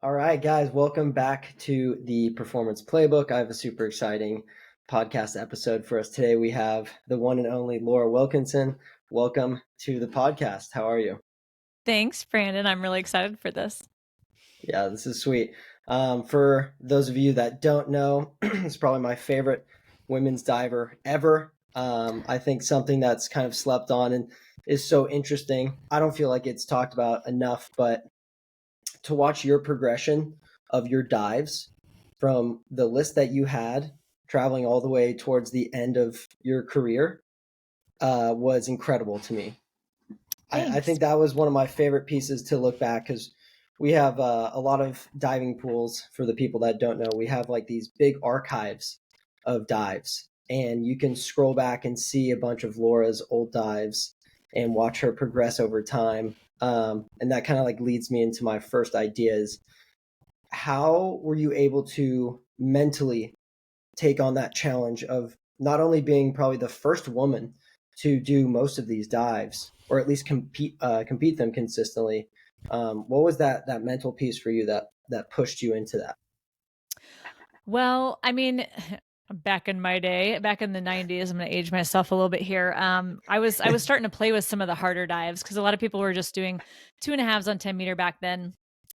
All right, guys, welcome back to the Performance Playbook. I have a super exciting podcast episode for us today. We have the one and only Laura Wilkinson. Welcome to the podcast. How are you? Thanks, Brandon. I'm really excited for this. Yeah, this is sweet. For those of you that don't know, it's probably my favorite women's diver ever. I think something that's kind of slept on and is so interesting. I don't feel like it's talked about enough, but to watch your progression of your dives from the list that you had traveling all the way towards the end of your career was incredible to me. I Thanks. think that was one of my favorite pieces to look back because we have a lot of diving pools. For the people that don't know, we have like these big archives of dives, and you can scroll back and see a bunch of Laura's old dives and watch her progress over time. And that kind of like leads me into my first idea is how were you able to mentally take on that challenge of not only being probably the first woman to do most of these dives or at least compete them consistently? What was that mental piece for you that pushed you into that? Well, I mean, back in my day, back in the 90s, I'm going to age myself a little bit here. I was starting to play with some of the harder dives because a lot of people were just doing 2.5s on 10-meter back then.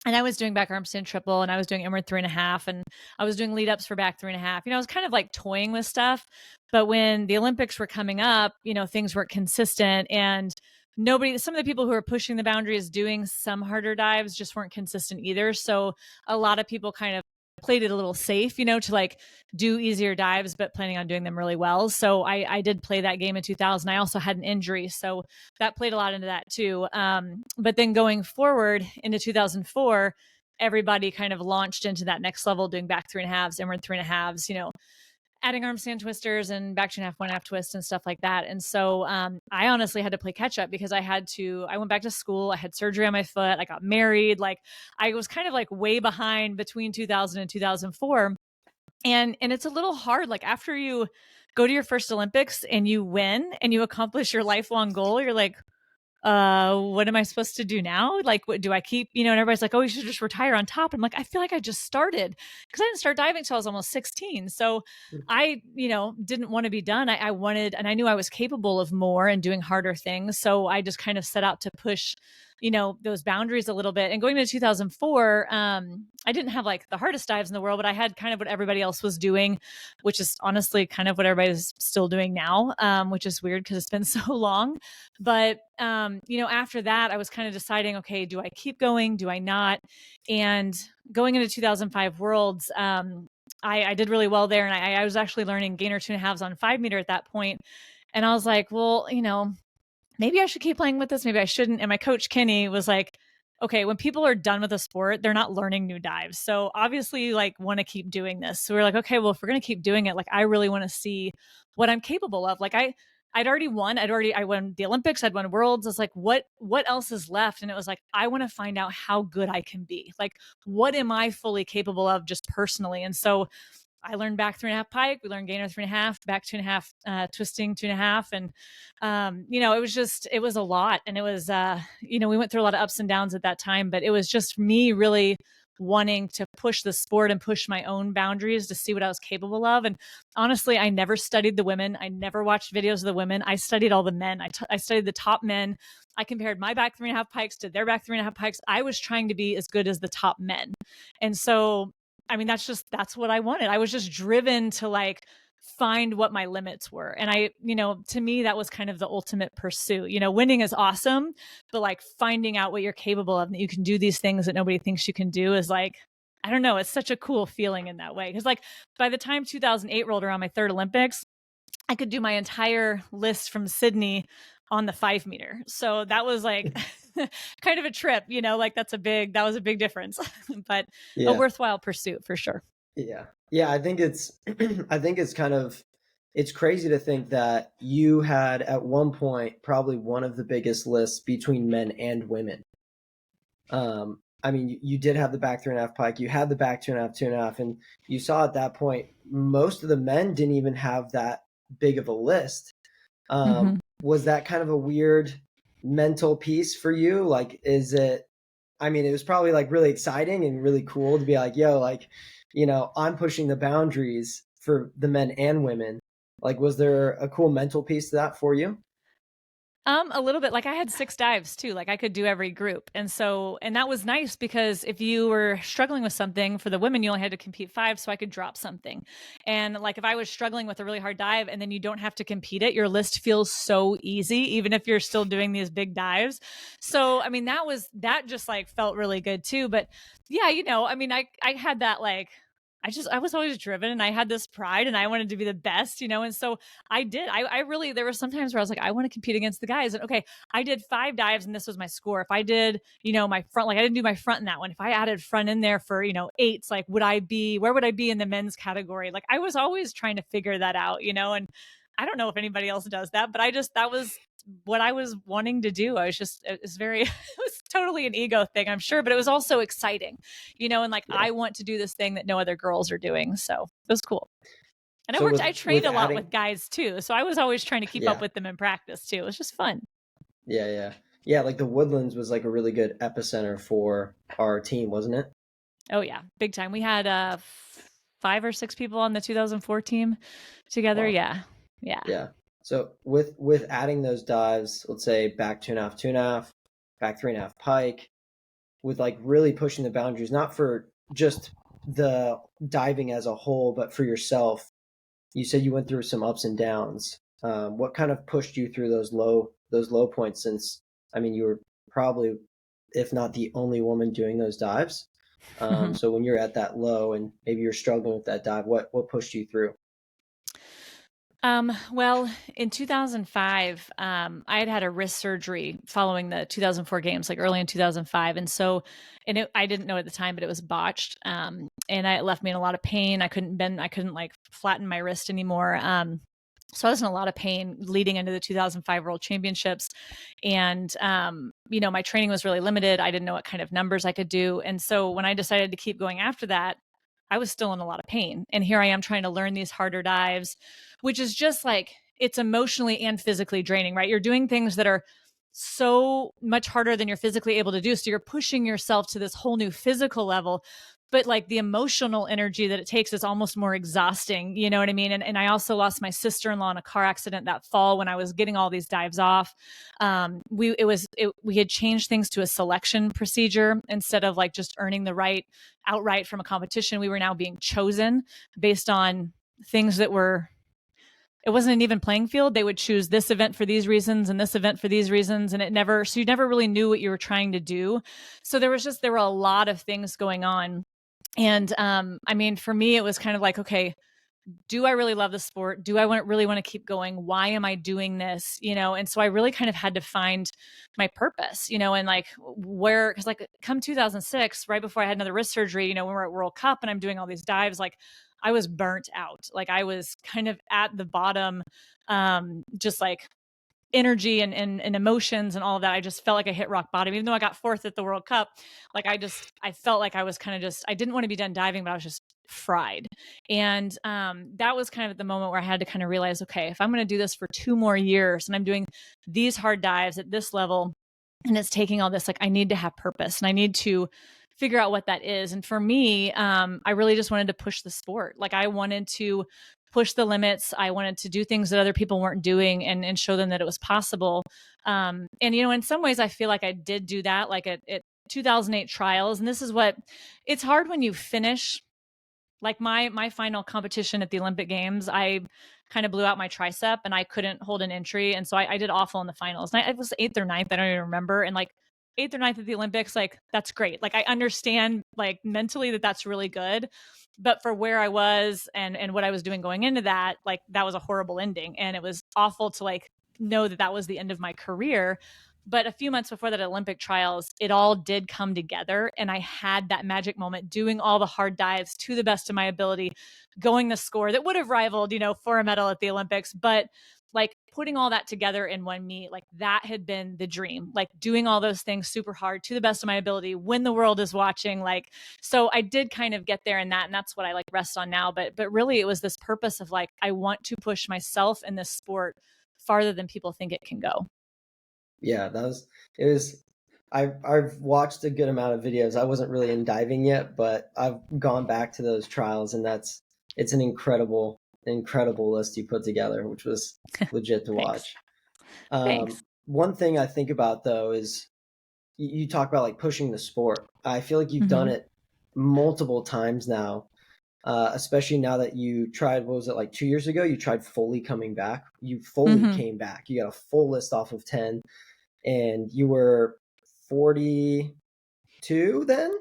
And I was doing back arm stand triple, and I was doing inward 3.5, and I was doing lead ups for back 3.5. I was kind of like toying with stuff. But when the Olympics were coming up, things weren't consistent, and some of the people who were pushing the boundaries doing some harder dives just weren't consistent either. So a lot of people kind of played it a little safe, to like do easier dives, but planning on doing them really well. So I did play that game in 2000. I also had an injury, so that played a lot into that too. But then going forward into 2004, everybody kind of launched into that next level, doing back 3.5s, inward 3.5s, adding arm stand twisters and back 2.5, 1.5 twists and stuff like that. And so I honestly had to play catch up because I went back to school. I had surgery on my foot. I got married. Like I was kind of like way behind between 2000 and 2004. And it's a little hard. Like after you go to your first Olympics and you win and you accomplish your lifelong goal, you're like, what am I supposed to do now? Like, what do I keep, and everybody's like, oh, you should just retire on top. I'm like, I feel like I just started because I didn't start diving until I was almost 16. So I, didn't want to be done. I wanted, and I knew I was capable of more and doing harder things. So I just kind of set out to push, those boundaries a little bit. And going to 2004, I didn't have like the hardest dives in the world, but I had kind of what everybody else was doing, which is honestly kind of what everybody's still doing now, which is weird because it's been so long. But after that, I was kind of deciding, okay, do I keep going? Do I not? And going into 2005 Worlds, I did really well there. And I was actually learning gainer 2.5s on 5-meter at that point. And I was like, well, maybe I should keep playing with this. Maybe I shouldn't. And my coach, Kenny, was like, okay, when people are done with a sport, they're not learning new dives. So obviously you like want to keep doing this. So we're like, okay, well, if we're going to keep doing it, like I really want to see what I'm capable of. Like I'd already won. I won the Olympics. I'd won Worlds. It's like, what else is left? And it was like, I want to find out how good I can be. Like, what am I fully capable of just personally? And so I learned back 3.5 pike. We learned gainer 3.5, back 2.5, twisting 2.5. And, it was a lot. And it was, we went through a lot of ups and downs at that time, but it was just me really wanting to push the sport and push my own boundaries to see what I was capable of. And honestly, I never studied the women. I never watched videos of the women. I studied all the men. I studied the top men. I compared my back 3.5 pikes to their back 3.5 pikes. I was trying to be as good as the top men. And so that's what I wanted. I was just driven to like find what my limits were. And to me, that was kind of the ultimate pursuit. Winning is awesome, but like finding out what you're capable of and that you can do these things that nobody thinks you can do is like, I don't know. It's such a cool feeling in that way. Cause like by the time 2008 rolled around, my third Olympics, I could do my entire list from Sydney on the 5-meter. So that was like kind of a trip, like that was a big difference, but a Yeah, worthwhile pursuit for sure. yeah. I think it's I think it's kind of it's crazy to think that you had at one point probably one of the biggest lists between men and women. I mean, you did have the back 3.5 pike, you had the back 2.5, 2.5, and you saw at that point most of the men didn't even have that big of a list. Mm-hmm. Was that kind of a weird mental piece for you? Like, is it? I mean, it was probably like really exciting and really cool to be like, yo, like, you know, I'm pushing the boundaries for the men and women. Like, was there a cool mental piece to that for you? A little bit. Like I had 6 dives too. Like I could do every group. And that was nice because if you were struggling with something for the women, you only had to compete 5, so I could drop something. And like if I was struggling with a really hard dive and then you don't have to compete it, your list feels so easy, even if you're still doing these big dives. So, I mean, that just like felt really good too. But yeah, I mean, I had that like I was always driven and I had this pride and I wanted to be the best, and so I did. I really, there were some times where I was like, I want to compete against the guys. And okay, I did 5 dives and this was my score. If I did, my front, like I didn't do my front in that one. If I added front in there for, 8s, like where would I be in the men's category? Like I was always trying to figure that out, and I don't know if anybody else does that, but that was what I was wanting to do. It was very, it was totally an ego thing, I'm sure, but it was also exciting, and like Yeah. I want to do this thing that no other girls are doing. So it was cool. And So I trained with a lot with adding, guys too. So I was always trying to keep up yeah, with them in practice too. It was just fun. yeah, yeah, yeah. Like the Woodlands was like a really good epicenter for our team, wasn't it? Oh yeah, big time. We had 5 or 6 people on the 2004 team together. Wow. Yeah. Yeah. Yeah. So with adding those dives, let's say back 2.5, 2.5, back 3.5 pike, with like really pushing the boundaries, not for just the diving as a whole, but for yourself. You said you went through some ups and downs. What kind of pushed you through those low points? Since I mean, you were probably, if not the only woman doing those dives. So when you're at that low and maybe you're struggling with that dive, what pushed you through? Well, in 2005, I had a wrist surgery following the 2004 games, like early in 2005. I didn't know at the time, but it was botched. And it left me in a lot of pain. I couldn't like flatten my wrist anymore. So I was in a lot of pain leading into the 2005 World Championships. And, my training was really limited. I didn't know what kind of numbers I could do. And so when I decided to keep going after that, I was still in a lot of pain. And here I am trying to learn these harder dives, which is just like, it's emotionally and physically draining, right? You're doing things that are so much harder than you're physically able to do. So you're pushing yourself to this whole new physical level. But like the emotional energy that it takes is almost more exhausting. You know what I mean? And I also lost my sister-in-law in a car accident that fall when I was getting all these dives off. We had changed things to a selection procedure instead of like just earning the right outright from a competition. We were now being chosen based on things that were, it wasn't an even playing field. They would choose this event for these reasons and this event for these reasons. And so you never really knew what you were trying to do. So there were a lot of things going on. And I mean, for me, it was kind of like, okay, do I really love the sport? Do I really want to keep going? Why am I doing this? And so I really kind of had to find my purpose, and like because like come 2006, right before I had another wrist surgery, when we're at World Cup and I'm doing all these dives, like I was burnt out. Like I was kind of at the bottom, just like energy and emotions and all of that. I just felt like I hit rock bottom, even though I got 4th at the World Cup. Like I felt like I was kind of I didn't want to be done diving, but I was just fried. And that was kind of the moment where I had to kind of realize, okay, if I'm going to do this for 2 more years and I'm doing these hard dives at this level and it's taking all this, like I need to have purpose and I need to figure out what that is. And for me, I really just wanted to push the sport. Like I wanted to push the limits. I wanted to do things that other people weren't doing and show them that it was possible. And, in some ways I feel like I did do that, like at 2008 trials. And this is what it's hard when you finish like my final competition at the Olympic Games. I kind of blew out my tricep and I couldn't hold an entry. And so I did awful in the finals. And I was 8th or 9th. I don't even remember. And like 8th or 9th at the Olympics, like that's great. Like I understand like mentally that's really good. But for where I was and what I was doing going into that, like that was a horrible ending. And it was awful to like know that was the end of my career. But a few months before that Olympic trials, it all did come together. And I had that magic moment doing all the hard dives to the best of my ability, going the score that would have rivaled, for a medal at the Olympics. But like putting all that together in one meet, like that had been the dream, like doing all those things super hard to the best of my ability when the world is watching. Like, so I did kind of get there in that. And that's what I like rest on now. But really it was this purpose of like, I want to push myself in this sport farther than people think it can go. Yeah, that was it was. I've watched a good amount of videos. I wasn't really in diving yet, but I've gone back to those trials, and it's an incredible list you put together, which was legit to Thanks. watch. Thanks. One thing I think about though is you talk about like pushing the sport. I feel like you've done Hmm. it multiple times now, especially now that you tried, what was it, like 2 years ago? You tried fully coming back. You fully Hmm. came back. You got a full list off of 10, and you were 42 then?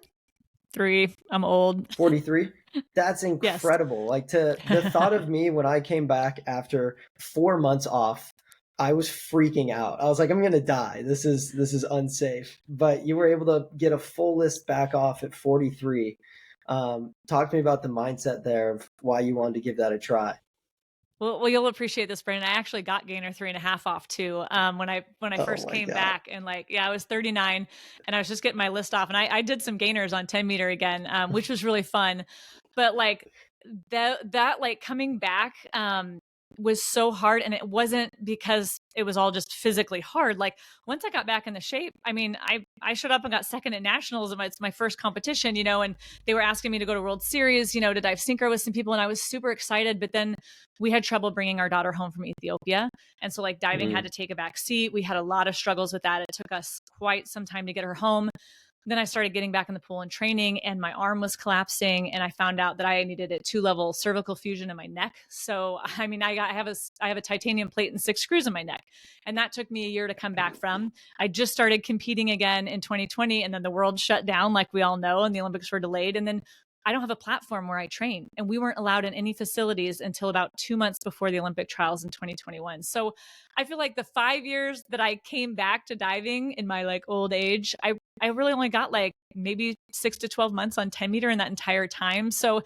3. I'm old. 43. That's Yes. incredible. Like, to the thought of me when I came back after 4 months off, I was freaking out. I was like, I'm gonna die. This is unsafe. But you were able to get a full list back off at 43. Talk to me about the mindset there of why you wanted to give that a try. Well, you'll appreciate this, Brandon. I actually got gainer 3.5 off too. When I Oh first my came God. back, and like, yeah, I was 39 and I was just getting my list off, and I did some gainers on 10 meter again, which was really fun. But like that like coming back, was so hard, and it wasn't because it was all just physically hard. Like once I got back in the shape, I mean, I showed up and got second at nationals, and it's my first competition, and they were asking me to go to World Series, to dive synchro with some people, and I was super excited. But then we had trouble bringing our daughter home from Ethiopia, and so like diving had Mm, to take a back seat. We had a lot of struggles with that. It took us quite some time to get her home. Then I started getting back in the pool and training, and my arm was collapsing, and I found out that I needed a 2-level cervical fusion in my neck. So I mean, I have a titanium plate and 6 screws in my neck, and that took me a year to come back from. I just started competing again in 2020, and then the world shut down, like we all know, and the Olympics were delayed. And then I don't have a platform where I train, and we weren't allowed in any facilities until about 2 months before the Olympic trials in 2021. So I feel like the 5 years that I came back to diving in my like old age, I really only got like maybe 6 to 12 months on 10 meter in that entire time. So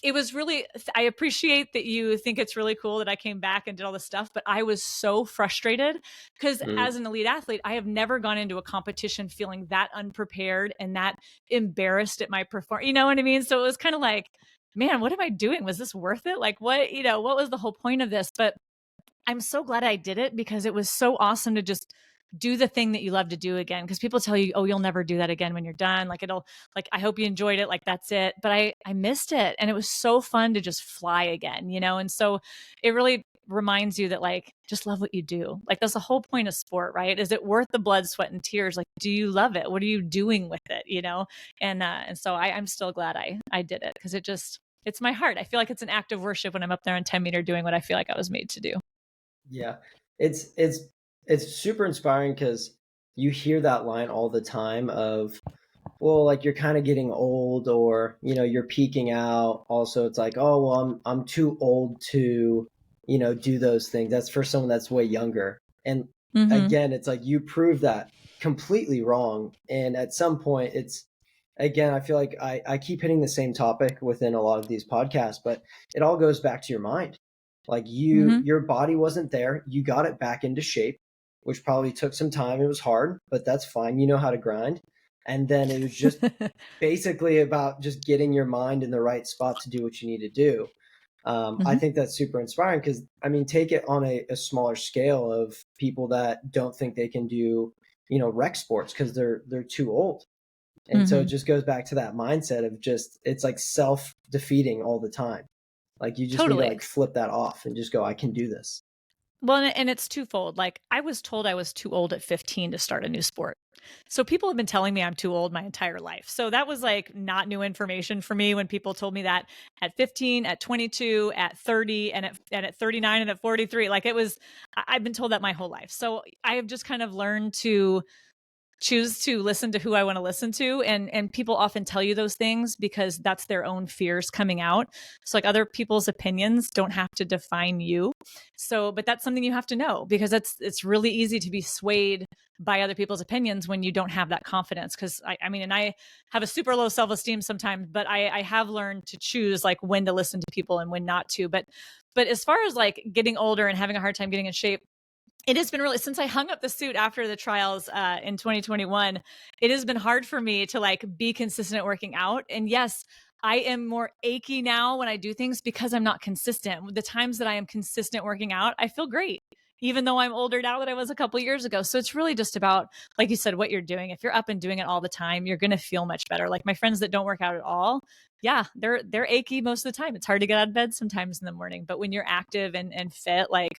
it was really, I appreciate that you think it's really cool that I came back and did all this stuff, but I was so frustrated because mm, as an elite athlete, I have never gone into a competition feeling that unprepared and that embarrassed at my performance. You know what I mean? So it was kind of like, man, what am I doing? Was this worth it? Like, what was the whole point of this? But I'm so glad I did it because it was so awesome to just do the thing that you love to do again. Because people tell you, oh, you'll never do that again when you're done. Like like, I hope you enjoyed it. Like, that's it. But I missed it. And it was so fun to just fly again. And so it really reminds you that, like, just love what you do. Like, that's the whole point of sport, right? Is it worth the blood, sweat, and tears? Like, do you love it? What are you doing with it? And so I'm still glad I did it because it's my heart. I feel like it's an act of worship when I'm up there on 10 meter doing what I feel like I was made to do. yeah. It's super inspiring because you hear that line all the time of, well, like you're kind of getting old, or you're peaking out. Also, it's like, oh, well, I'm too old to do those things. That's for someone that's way younger. And Mm-hmm. again, it's like you prove that completely wrong. And at some point, it's, again, I feel like I keep hitting the same topic within a lot of these podcasts, but it all goes back to your mind. Like, Mm-hmm. your body wasn't there, you got it back into shape, which probably took some time. It was hard, but that's fine. You know how to grind. And then it was just basically about just getting your mind in the right spot to do what you need to do. I Mm-hmm. think that's super inspiring because, I mean, take it on a smaller scale of people that don't think they can do, rec sports because they're too old. And so it Mm-hmm. just goes back to that mindset of just, it's like self defeating all the time. Like, you just need to Totally. like flip that off and just go, I can do this. Well, and it's twofold. Like, I was told I was too old at 15 to start a new sport. So people have been telling me I'm too old my entire life. So that was like not new information for me when people told me that at 15, at 22, at 30, and at 39 and at 43. Like, I've been told that my whole life. So I have just kind of learned to choose to listen to who I want to listen to, and people often tell you those things because that's their own fears coming out. So like, other people's opinions don't have to define you. So but that's something you have to know, because it's really easy to be swayed by other people's opinions when you don't have that confidence. Because I mean, and I have a super low self-esteem sometimes, but I have learned to choose like when to listen to people and when not to. But as far as like getting older and having a hard time getting in shape, it has been really, since I hung up the suit after the trials in 2021, it has been hard for me to like be consistent at working out. And yes, I am more achy now when I do things because I'm not consistent. The times that I am consistent working out, I feel great. even though I'm older now than I was a couple years ago. So it's really just about, like you said, what you're doing. If you're up and doing it all the time, you're going to feel much better. Like my friends that don't work out at all, yeah, they're achy most of the time. It's hard to get out of bed sometimes in the morning, but when you're active and fit, like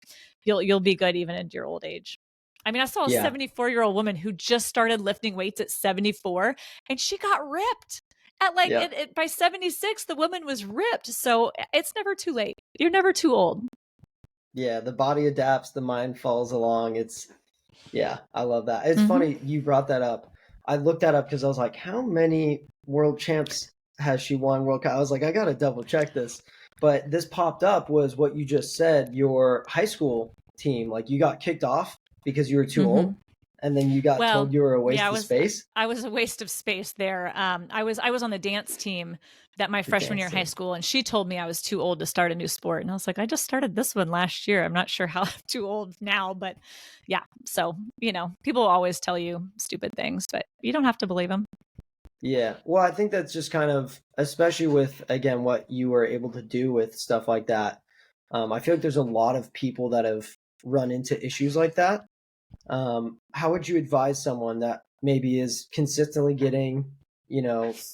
you'll be good even into your old age. I mean, I saw a Yeah. 74-year-old woman who just started lifting weights at 74 and she got ripped. At like Yeah. by 76, the woman was ripped. So it's never too late. You're never too old. Yeah. The body adapts, the mind follows along. Yeah, I love that. It's Mm-hmm. funny you brought that up. I looked that up because I was like, how many world champs has she won World Cup? I was like, I gotta double check this. But this popped up was what you just said, your high school team, like you got kicked off because you were too Mm-hmm. old, and then you got Well, told you were a yeah, waste of space. I was a waste of space there. I was on the dance team that my The freshman year dance in high team. school, and she told me I was too old to start a new sport. And I was like, I just started this one last year. I'm not sure how I'm too old now, but yeah. So, people always tell you stupid things, but you don't have to believe them. Yeah. Well, I think that's just kind of, especially with, again, what you were able to do with stuff like that. I feel like there's a lot of people that have run into issues like that. How would you advise someone that maybe is consistently getting,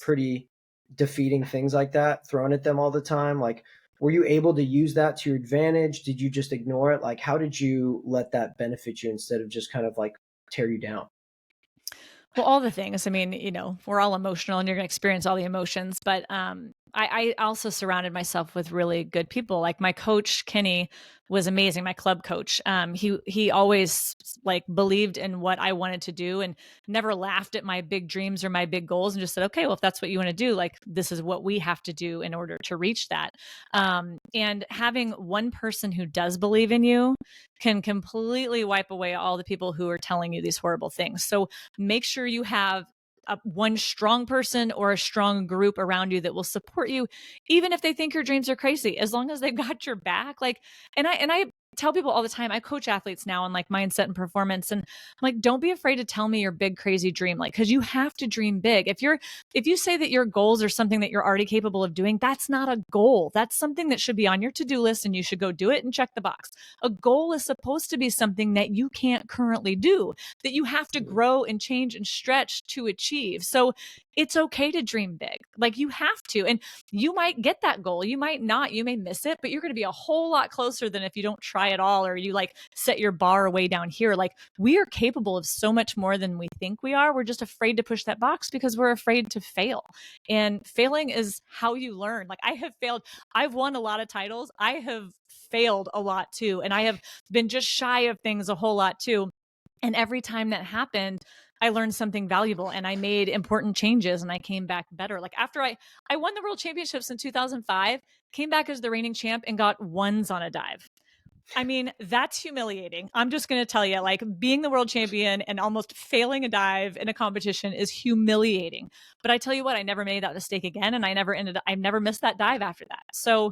pretty defeating things like that thrown at them all the time? Like, were you able to use that to your advantage? Did you just ignore it? Like, how did you let that benefit you instead of just kind of like tear you down? Well, all the things. I mean, we're all emotional and you're going to experience all the emotions, but I also surrounded myself with really good people. Like my coach, Kenny, was amazing. My club coach. He always like believed in what I wanted to do and never laughed at my big dreams or my big goals and just said, okay, well, if that's what you want to do, like this is what we have to do in order to reach that. And having one person who does believe in you can completely wipe away all the people who are telling you these horrible things. So make sure you have one strong person or a strong group around you that will support you, even if they think your dreams are crazy, as long as they've got your back. Like, and I tell people all the time, I coach athletes now on like mindset and performance. And I'm like, don't be afraid to tell me your big, crazy dream. Like, cause you have to dream big. If you say that your goals are something that you're already capable of doing, that's not a goal. That's something that should be on your to-do list and you should go do it and check the box. A goal is supposed to be something that you can't currently do, that you have to grow and change and stretch to achieve. So it's okay to dream big. Like you have to. And you might get that goal. You might not. You may miss it, but you're going to be a whole lot closer than if you don't try at all or you like set your bar way down here. Like we are capable of so much more than we think we are. We're just afraid to push that box because we're afraid to fail. And failing is how you learn. Like I have failed. I've won a lot of titles. I have failed a lot too. And I have been just shy of things a whole lot too. And every time that happened, I learned something valuable and I made important changes and I came back better. Like after I won the world championships in 2005, came back as the reigning champ and got ones on a dive. I mean, that's humiliating. I'm just going to tell you, like being the world champion and almost failing a dive in a competition is humiliating. But I tell you what, I never made that mistake again. And I never missed that dive after that. So,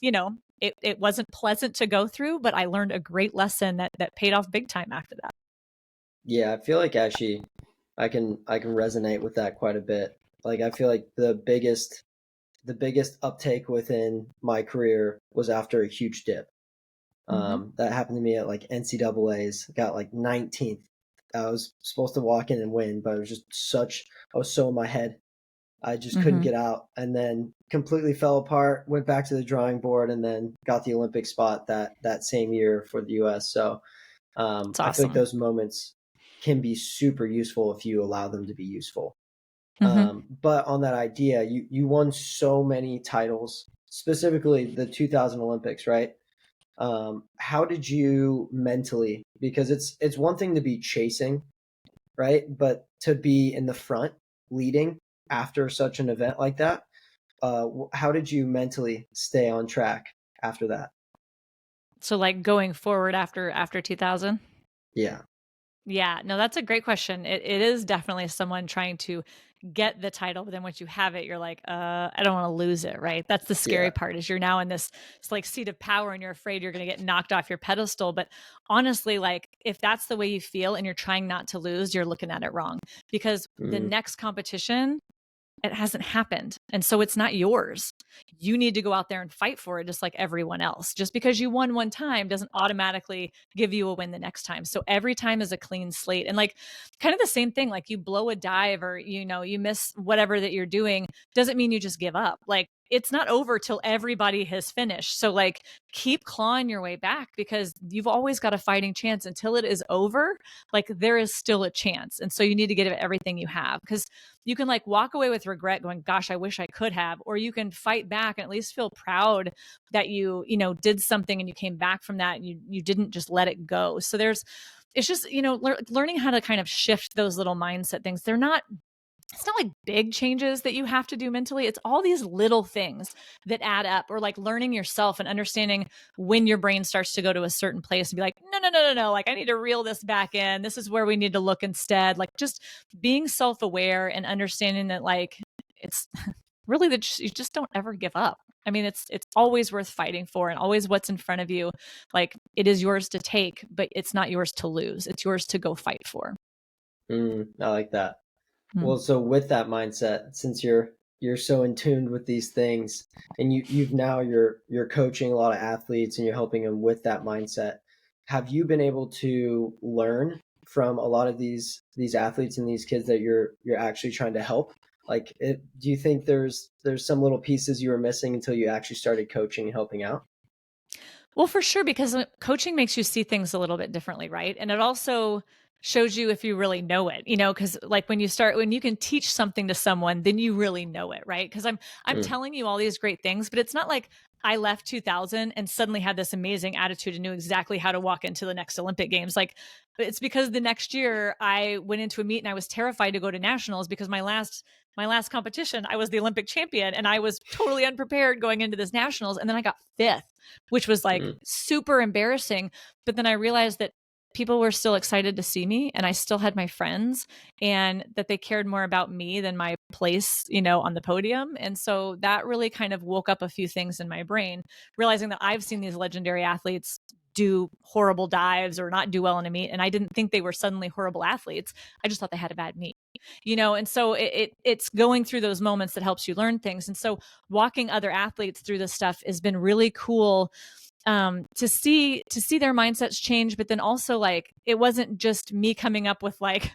it wasn't pleasant to go through, but I learned a great lesson that paid off big time after that. Yeah, I feel like actually I can resonate with that quite a bit. Like I feel like the biggest uptake within my career was after a huge dip. Mm-hmm. That happened to me at like NCAA's. Got like 19th. I was supposed to walk in and win, but it was just I was so in my head. I just couldn't Mm-hmm. get out, and then completely fell apart. Went back to the drawing board, and then got the Olympic spot that same year for the U.S. So It's I feel like awesome. those moments can be super useful if you allow them to be useful. Mm-hmm. But on that idea, you won so many titles, specifically the 2000 Olympics, right? How did you mentally? Because it's one thing to be chasing, right? But to be in the front, leading after such an event like that, how did you mentally stay on track after that? So like going forward after 2000? Yeah. Yeah, no, that's a great question. It is definitely someone trying to get the title, but then once you have it, you're like, I don't want to lose it, right? That's the scary Yeah. part is you're now in this like seat of power and you're afraid you're going to get knocked off your pedestal. But honestly, like if that's the way you feel and you're trying not to lose, you're looking at it wrong because the Mm, next competition it hasn't happened. And so it's not yours. You need to go out there and fight for it just like everyone else. Just because you won one time doesn't automatically give you a win the next time. So every time is a clean slate. And like kind of the same thing, like you blow a dive or, you miss whatever that you're doing, doesn't mean you just give up. Like it's not over till everybody has finished. So like keep clawing your way back because you've always got a fighting chance until it is over. Like there is still a chance. And so you need to give it everything you have because you can like walk away with regret going, gosh, I wish I could have, or you can fight back and at least feel proud that did something and you came back from that and you didn't just let it go. So it's just, learning how to kind of shift those little mindset things. It's not like big changes that you have to do mentally. It's all these little things that add up, or like learning yourself and understanding when your brain starts to go to a certain place and be like, no, no, no, no, no. Like I need to reel this back in. This is where we need to look instead. Like just being self-aware and understanding that like it's really that you just don't ever give up. I mean, it's always worth fighting for and always what's in front of you. Like it is yours to take, but it's not yours to lose. It's yours to go fight for. I like that. Hmm. Well, so with that mindset, since you're so in tune with these things, and you're coaching a lot of athletes and you're helping them with that mindset, have you been able to learn from a lot of these athletes and these kids that you're actually trying to help? Like, do you think there's some little pieces you were missing until you actually started coaching and helping out? Well, for sure, because coaching makes you see things a little bit differently, right? And it also shows you if you really know it, because like when you can teach something to someone, then you really know it, right? Because I'm Mm, telling you all these great things, but it's not like I left 2000 and suddenly had this amazing attitude and knew exactly how to walk into the next Olympic Games. Like it's because the next year I went into a meet and I was terrified to go to nationals because my last competition, I was the Olympic champion and I was totally unprepared going into this nationals. And then I got fifth, which was like mm, super embarrassing. But then I realized that people were still excited to see me and I still had my friends and that they cared more about me than my place, on the podium. And so that really kind of woke up a few things in my brain, realizing that I've seen these legendary athletes do horrible dives or not do well in a meet. And I didn't think they were suddenly horrible athletes. I just thought they had a bad meet. And so it's going through those moments that helps you learn things. And so walking other athletes through this stuff has been really cool to see their mindsets change, but then also like it wasn't just me coming up with like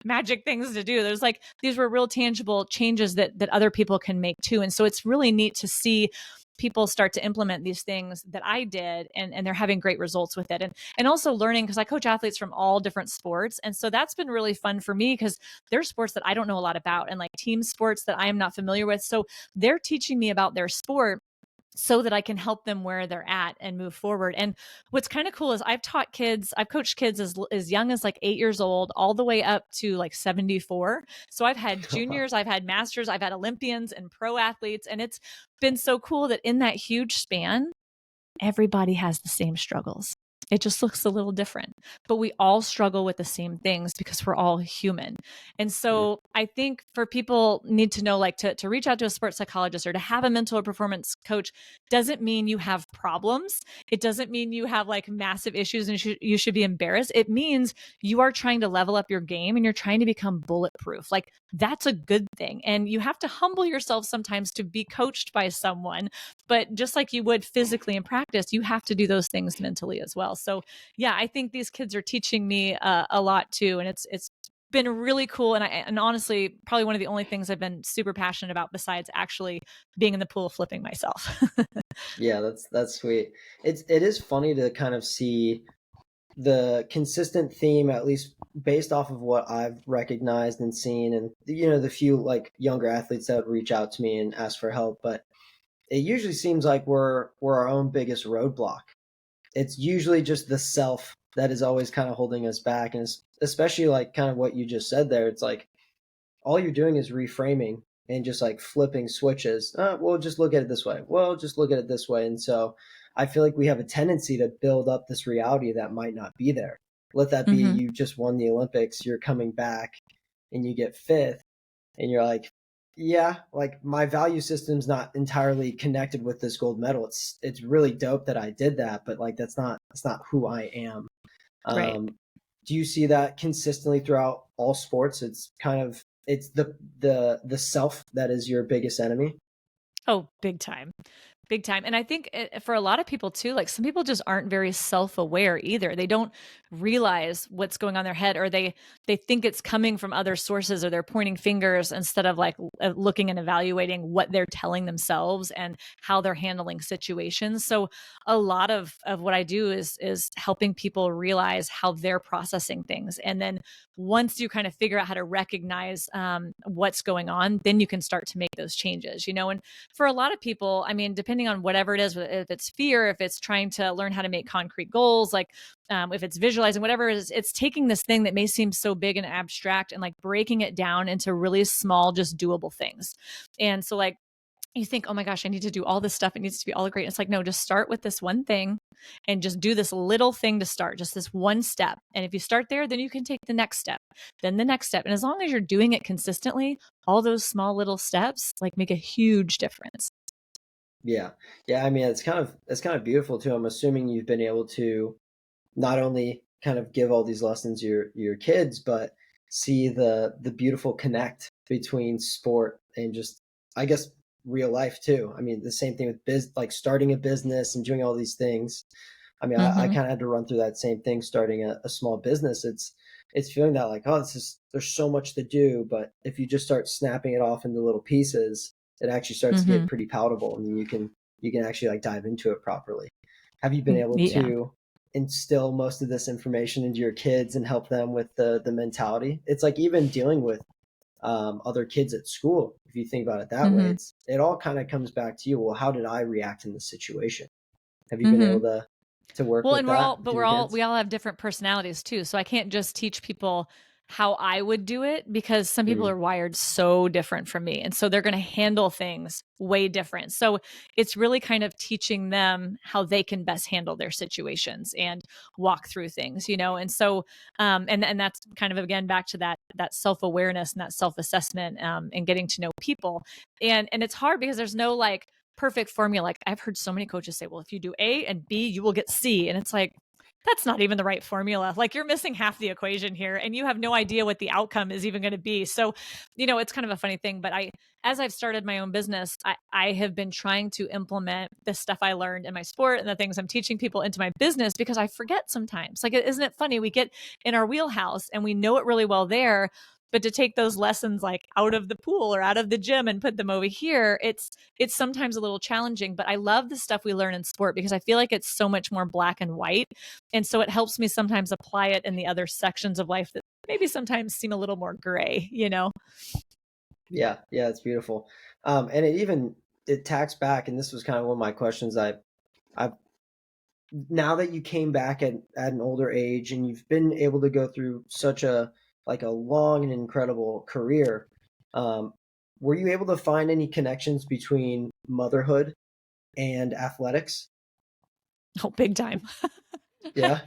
magic things to do. There's like these were real tangible changes that other people can make too. And so it's really neat to see people start to implement these things that I did and they're having great results with it. And also learning because I coach athletes from all different sports. And so that's been really fun for me because there's sports that I don't know a lot about and like team sports that I am not familiar with. So they're teaching me about their sport so that I can help them where they're at and move forward. And what's kind of cool is I've coached kids as young as like 8 years old, all the way up to like 74. So I've had juniors, I've had masters, I've had Olympians and pro athletes. And it's been so cool that in that huge span, everybody has the same struggles. It just looks a little different, but we all struggle with the same things because we're all human. And mm, so I think for people need to know, like to reach out to a sports psychologist or to have a mental or performance coach doesn't mean you have problems. It doesn't mean you have like massive issues and you should be embarrassed. It means you are trying to level up your game and you're trying to become bulletproof. Like that's a good thing. And you have to humble yourself sometimes to be coached by someone, but just like you would physically in practice, you have to do those things mentally as well. So yeah, I think these kids are teaching me a lot too, and it's been really cool. And honestly, probably one of the only things I've been super passionate about besides actually being in the pool flipping myself. yeah, that's sweet. It is funny to kind of see the consistent theme, at least based off of what I've recognized and seen, and the few like younger athletes that would reach out to me and ask for help. But it usually seems like we're our own biggest roadblock. It's usually just the self that is always kind of holding us back, and especially like kind of what you just said there. It's like all you're doing is reframing and just like flipping switches. Well, just look at it this way. Well, just look at it this way. And so I feel like we have a tendency to build up this reality that might not be there. Let that be Hmm. you just won the Olympics, you're coming back and you get fifth, and you're like, yeah, like my value system's not entirely connected with this gold medal. It's really dope that I did that, but like that's not who I am. Right. Um, do you see that consistently throughout all sports? It's kind of it's the self that is your biggest enemy. Oh, big time. Big time. And I think for a lot of people too, like some people just aren't very self-aware either. They don't realize what's going on in their head, or they think it's coming from other sources, or they're pointing fingers instead of like looking and evaluating what they're telling themselves and how they're handling situations. So a lot of what I do is helping people realize how they're processing things. And then once you kind of figure out how to recognize what's going on, then you can start to make those changes, you know. And for a lot of people, I mean, depending on whatever it is, if it's fear, if it's trying to learn how to make concrete goals, like if it's visualizing, whatever it is, it's taking this thing that may seem so big and abstract and like breaking it down into really small, just doable things. And so, like, you think, oh my gosh, I need to do all this stuff. It needs to be all great. It's like, no, just start with this one thing and just do this little thing to start, just this one step. And if you start there, then you can take the next step, then the next step. And as long as you're doing it consistently, all those small little steps like make a huge difference. Yeah. Yeah, I mean, it's kind of beautiful too. I'm assuming you've been able to not only kind of give all these lessons to your kids, but see the beautiful connect between sport and just, I guess, real life too. I mean, the same thing with like starting a business and doing all these things. I mean, I Mm-hmm. kind of had to run through that same thing starting a small business. It's feeling that like, oh, there's so much to do, but if you just start snapping it off into little pieces, it actually starts to Mm-hmm. get pretty palatable, and you can actually like dive into it properly. Have you been able Yeah. to instill most of this information into your kids and help them with the mentality? It's like even dealing with other kids at school. If you think about it that way, Mm-hmm. it all kind of comes back to you. Well, how did I react in this situation? Have you been Mm-hmm. able to work Well, with and that with your we kids? all have different personalities too. So I can't just teach people how I would do it, because some people Mm, are wired so different from me. And so they're going to handle things way different. So it's really kind of teaching them how they can best handle their situations and walk through things, you know? And so, and that's kind of, again, back to that self-awareness and that self-assessment, and getting to know people. And it's hard because there's no like, perfect formula. Like I've heard so many coaches say, well, if you do A and B, you will get C. And it's like, that's not even the right formula. Like you're missing half the equation here and you have no idea what the outcome is even going to be. So, you know, it's kind of a funny thing, but as I've started my own business, I have been trying to implement the stuff I learned in my sport and the things I'm teaching people into my business, because I forget sometimes. Like, isn't it funny? We get in our wheelhouse and we know it really well there, but to take those lessons like out of the pool or out of the gym and put them over here, it's sometimes a little challenging. But I love the stuff we learn in sport because I feel like it's so much more black and white. And so it helps me sometimes apply it in the other sections of life that maybe sometimes seem a little more gray, you know? yeah, yeah, it's beautiful. And it tacks back, and this was kind of one of my questions. I now that you came back at an older age and you've been able to go through such a long and incredible career, um, were you able to find any connections between motherhood and athletics? Oh, big time. Yeah.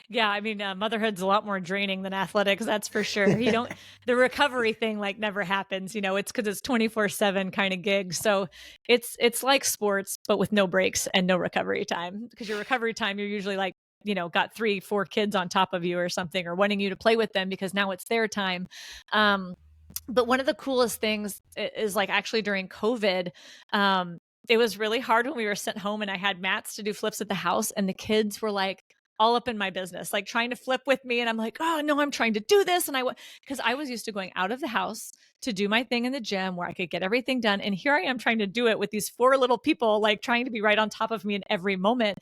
Yeah, I mean, motherhood's a lot more draining than athletics, that's for sure. You don't, the recovery thing like never happens, you know, it's because it's 24/7 kind of gig. So it's like sports, but with no breaks and no recovery time. Because your recovery time, you're usually like, you know, got 3, 4 kids on top of you or something, or wanting you to play with them because now it's their time. Um, but one of the coolest things is like actually during COVID, it was really hard when we were sent home and I had mats to do flips at the house, and the kids were like all up in my business, like trying to flip with me. And I'm like, oh no, I'm trying to do this. And because I was used to going out of the house to do my thing in the gym where I could get everything done. And here I am trying to do it with these 4 little people, like trying to be right on top of me in every moment.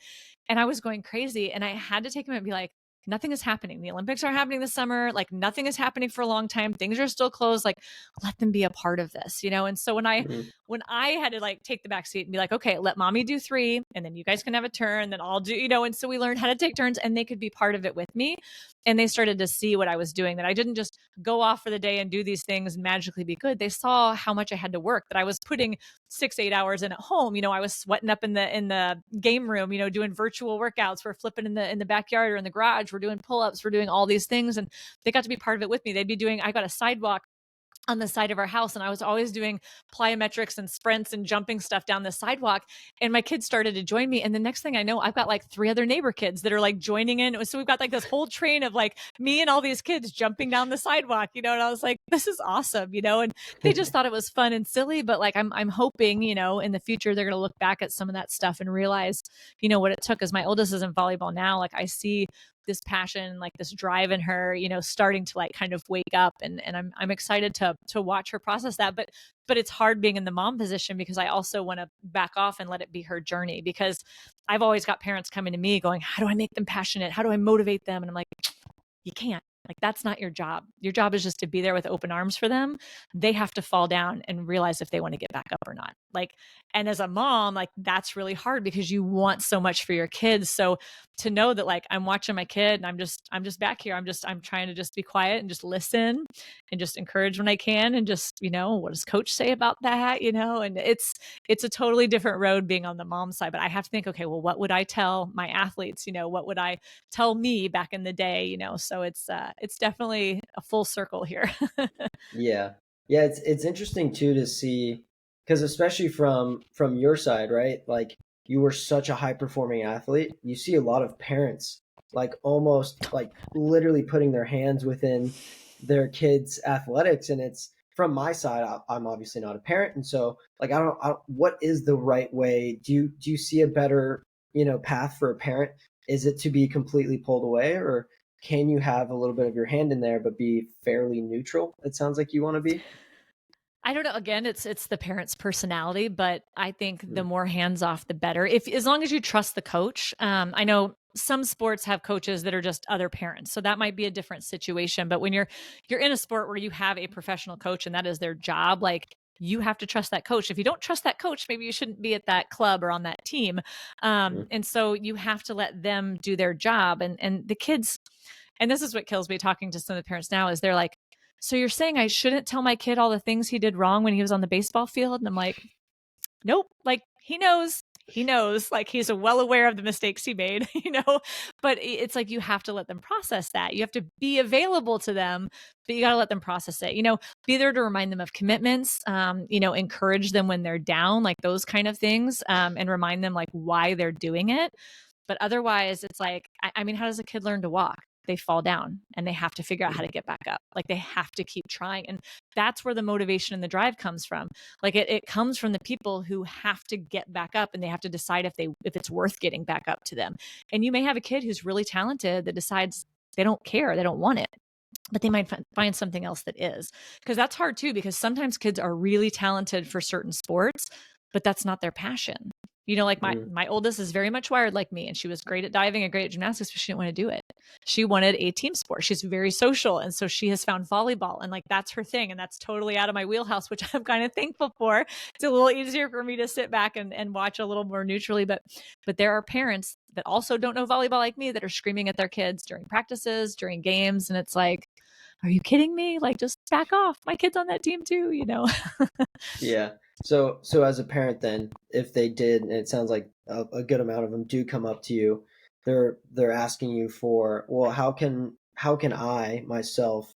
And I was going crazy. And I had to take them and be like, nothing is happening. The Olympics are happening this summer. Like nothing is happening for a long time. Things are still closed. Like let them be a part of this, you know? And so Mhm. when I had to like take the back seat and be like, okay, let mommy do 3 and then you guys can have a turn, then I'll do, you know, and so we learned how to take turns and they could be part of it with me. And they started to see what I was doing, that I didn't just go off for the day and do these things and magically be good. They saw how much I had to work, that I was putting 6, 8 hours in at home. You know, I was sweating up in the game room, you know, doing virtual workouts. We're flipping in the backyard or in the garage. We're doing pull-ups. We're doing all these things. And they got to be part of it with me. They'd be doing, I got a sidewalk on the side of our house, and I was always doing plyometrics and sprints and jumping stuff down the sidewalk, and my kids started to join me, and the next thing I know, I've got like 3 other neighbor kids that are like joining in. So we've got like this whole train of like me and all these kids jumping down the sidewalk, and I was like, this is awesome, and they just thought it was fun and silly. But like I'm hoping, in the future they're going to look back at some of that stuff and realize, what it took. As my oldest is in volleyball now, like I see this passion, like this drive in her, starting to like kind of wake up, and I'm excited to watch her process that. But it's hard being in the mom position, because I also want to back off and let it be her journey, because I've always got parents coming to me going, how do I make them passionate? How do I motivate them? And I'm like, you can't. Like, that's not your job. Your job is just to be there with open arms for them. They have to fall down and realize if they want to get back up or not. Like, and as a mom, like that's really hard, because you want so much for your kids. So to know that like I'm watching my kid and I'm just back here. I'm trying to just be quiet and just listen and just encourage when I can, and just, what does coach say about that? And it's a totally different road being on the mom side. But I have to think, okay, well, what would I tell my athletes? What would I tell me back in the day? So it's definitely a full circle here. Yeah. Yeah, it's interesting too to see, because especially from your side, right? Like, you were such a high performing athlete. You see a lot of parents like almost like literally putting their hands within their kids' athletics, and it's from my side. I'm obviously not a parent, and so like I don't what is the right way? Do you see a better path for a parent? Is it to be completely pulled away, or can you have a little bit of your hand in there but be fairly neutral? It sounds like you want to be. I don't know. Again, it's the parent's personality, but I think the Mm, more hands off, the better. If as long as you trust the coach. I know some sports have coaches that are just other parents, so that might be a different situation. But when you're in a sport where you have a professional coach and that is their job, like you have to trust that coach. If you don't trust that coach, maybe you shouldn't be at that club or on that team. mm, And so you have to let them do their job. And the kids, and this is what kills me talking to some of the parents now, is they're like, so you're saying I shouldn't tell my kid all the things he did wrong when he was on the baseball field? And I'm like, nope. Like he knows, like he's well aware of the mistakes he made, but it's like, you have to let them process that. You have to be available to them, but you got to let them process it, be there to remind them of commitments, encourage them when they're down, like those kind of things, and remind them like why they're doing it. But otherwise, it's like, I mean, how does a kid learn to walk? They fall down and they have to figure out how to get back up. Like they have to keep trying. And that's where the motivation and the drive comes from. Like it comes from the people who have to get back up, and they have to decide if it's worth getting back up to them. And you may have a kid who's really talented that decides they don't care, they don't want it, but they might find something else that is. Because that's hard too, because sometimes kids are really talented for certain sports, but that's not their passion. Like my mm. my oldest is very much wired like me, and she was great at diving and great at gymnastics, but she didn't want to do it. She wanted a team sport. She's very social, and so she has found volleyball, and like that's her thing, and that's totally out of my wheelhouse, which I'm kind of thankful for. It's a little easier for me to sit back and watch a little more neutrally. But there are parents that also don't know volleyball like me that are screaming at their kids during practices, during games, and it's like, are you kidding me? Like, just back off. My kid's on that team too. Yeah. So as a parent, then, if they did, and it sounds like a good amount of them do come up to you, they're asking you for, well, how can I myself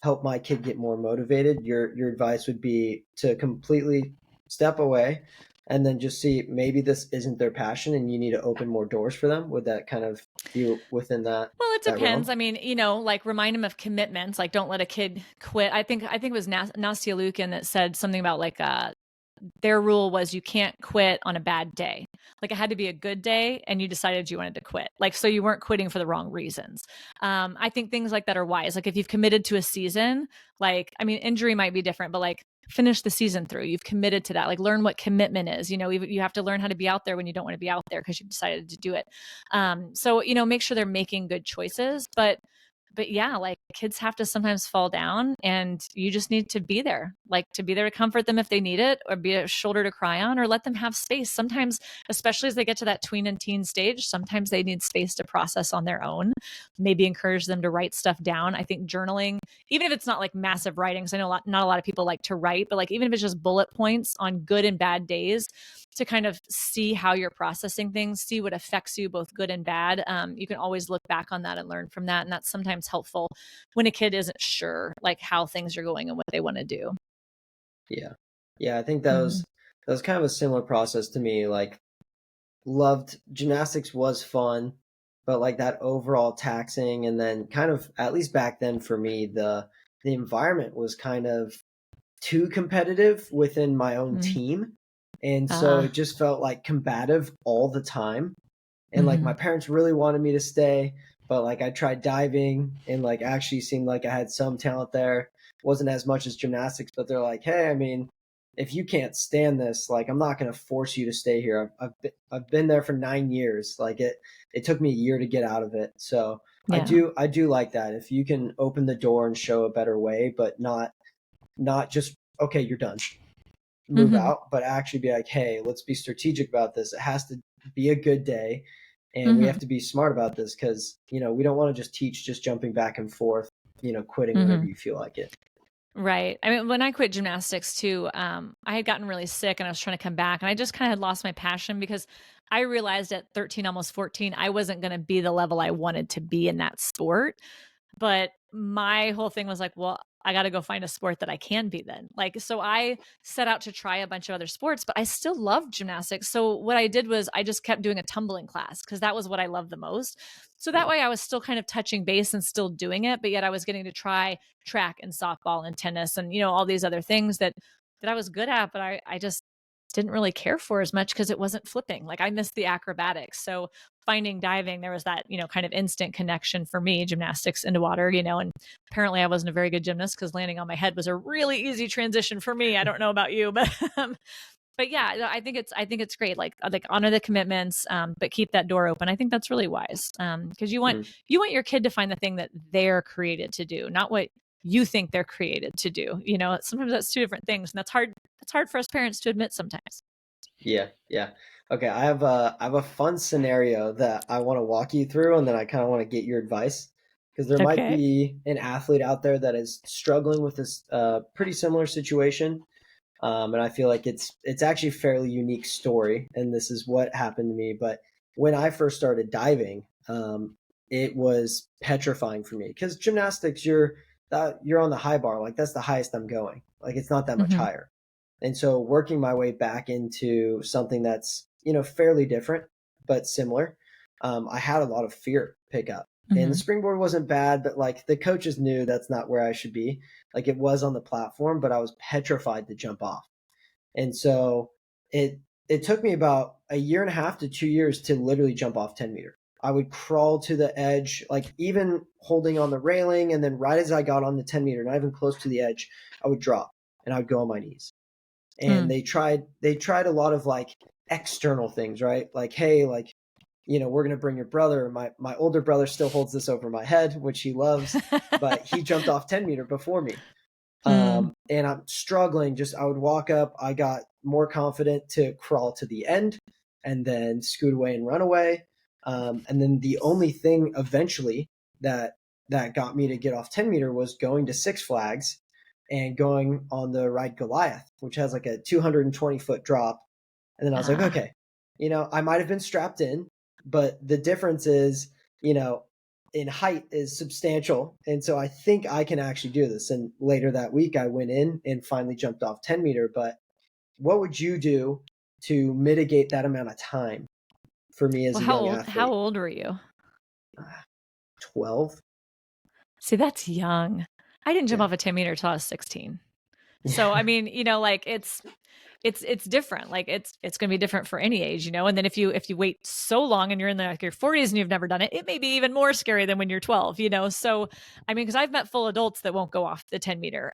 help my kid get more motivated? Your advice would be to completely step away and then just see, maybe this isn't their passion and you need to open more doors for them. Would that kind of be within Well, it that depends. realm? I mean, like remind them of commitments. Like, don't let a kid quit. I think it was Nastia Lukin that said something about like their rule was you can't quit on a bad day. Like it had to be a good day and you decided you wanted to quit. Like, so you weren't quitting for the wrong reasons. I think things like that are wise. Like if you've committed to a season, like, I mean, injury might be different, but like finish the season through. You've committed to that. Like learn what commitment is. You have to learn how to be out there when you don't want to be out there because you've decided to do it. So, make sure they're making good choices, but yeah, like kids have to sometimes fall down, and you just need to be there, like to be there to comfort them if they need it, or be a shoulder to cry on, or let them have space. Sometimes, especially as they get to that tween and teen stage, sometimes they need space to process on their own. Maybe encourage them to write stuff down. I think journaling, even if it's not like massive writing, because I know not a lot of people like to write, but like even if it's just bullet points on good and bad days, to kind of see how you're processing things, see what affects you, both good and bad. You can always look back on that and learn from that. And that's sometimes sometimes helpful when a kid isn't sure like how things are going and what they want to do. Yeah. Yeah, I think that Mm-hmm. was kind of a similar process to me. Like, loved gymnastics was fun, but like that overall taxing, and then kind of, at least back then for me, the environment was kind of too competitive within my own Mm-hmm. team. And so Ah. it just felt like combative all the time. And like Mm-hmm. my parents really wanted me to stay, but like I tried diving and like actually seemed like I had some talent there. It wasn't as much as gymnastics, but they're like, hey, I mean, if you can't stand this, like I'm not going to force you to stay here. I've been there for 9 years. Like it took me a year to get out of it. So Yeah. I do like that. If you can open the door and show a better way, but not just, okay, you're done, move Mm-hmm. out, but actually be like, hey, let's be strategic about this. It has to be a good day, and we Mm-hmm. have to be smart about this, because we don't want to just teach just jumping back and forth, quitting whenever Mm-hmm. you feel like it. Right. I mean, when I quit gymnastics too, I had gotten really sick and I was trying to come back and I just kind of had lost my passion because I realized at 13, almost 14, I wasn't going to be the level I wanted to be in that sport. But my whole thing was like, well, I got to go find a sport that I can be then. Like, so I set out to try a bunch of other sports, but I still loved gymnastics. So what I did was I just kept doing a tumbling class because that was what I loved the most. So that Yeah. way I was still kind of touching base and still doing it, but yet I was getting to try track and softball and tennis and, all these other things that I was good at, but I just didn't really care for as much because it wasn't flipping. Like I missed the acrobatics. So finding diving, there was that, kind of instant connection for me, gymnastics into water, and apparently I wasn't a very good gymnast because landing on my head was a really easy transition for me. I don't know about you, but yeah, I think it's great. Like honor the commitments, but keep that door open. I think that's really wise. Because Mm. you want your kid to find the thing that they're created to do, not what you think they're created to do. Sometimes that's two different things, and that's hard. That's hard for us parents to admit sometimes. Yeah, yeah. Okay, I have a fun scenario that I want to walk you through, and then I kind of want to get your advice, because there might Okay. be an athlete out there that is struggling with this pretty similar situation. And I feel like it's actually a fairly unique story, and this is what happened to me. But when I first started diving, it was petrifying for me, because gymnastics, you're on the high bar, like that's the highest I'm going, like it's not that much Mm-hmm. higher. And so working my way back into something that's fairly different but similar, I had a lot of fear pick up. And the Mm-hmm. springboard wasn't bad, but like the coaches knew that's not where I should be. Like it was on the platform, but I was petrified to jump off. And so it it took me about a year and a half to 2 years to literally jump off 10 meter. I would crawl to the edge, like even holding on the railing, and then right as I got on the 10 meter, not even close to the edge, I would drop and I would go on my knees. And Mm. they tried a lot of like external things, right? Like, hey, like, we're gonna bring your brother. My older brother still holds this over my head, which he loves, but he jumped off 10 meter before me. Mm. And I'm struggling. Just I would walk up. I got more confident to crawl to the end, and then scoot away and run away. And then the only thing eventually that that got me to get off 10 meter was going to Six Flags and going on the ride Goliath, which has like a 220-foot drop. And then I was like, Ah. okay, I might have been strapped in, but the difference is, you know, in height is substantial. And so I think I can actually do this. And later that week, I went in and finally jumped off 10 meter. But what would you do to mitigate that amount of time for me as Well, a how young old how athlete? old were you? 12. See, that's young. I didn't jump Yeah. off a 10 meter till I was 16. So I mean, like it's different. Like it's going to be different for any age, and then if you wait so long and you're in like your 40s and you've never done it, it may be even more scary than when you're 12. So I mean, because I've met full adults that won't go off the 10 meter.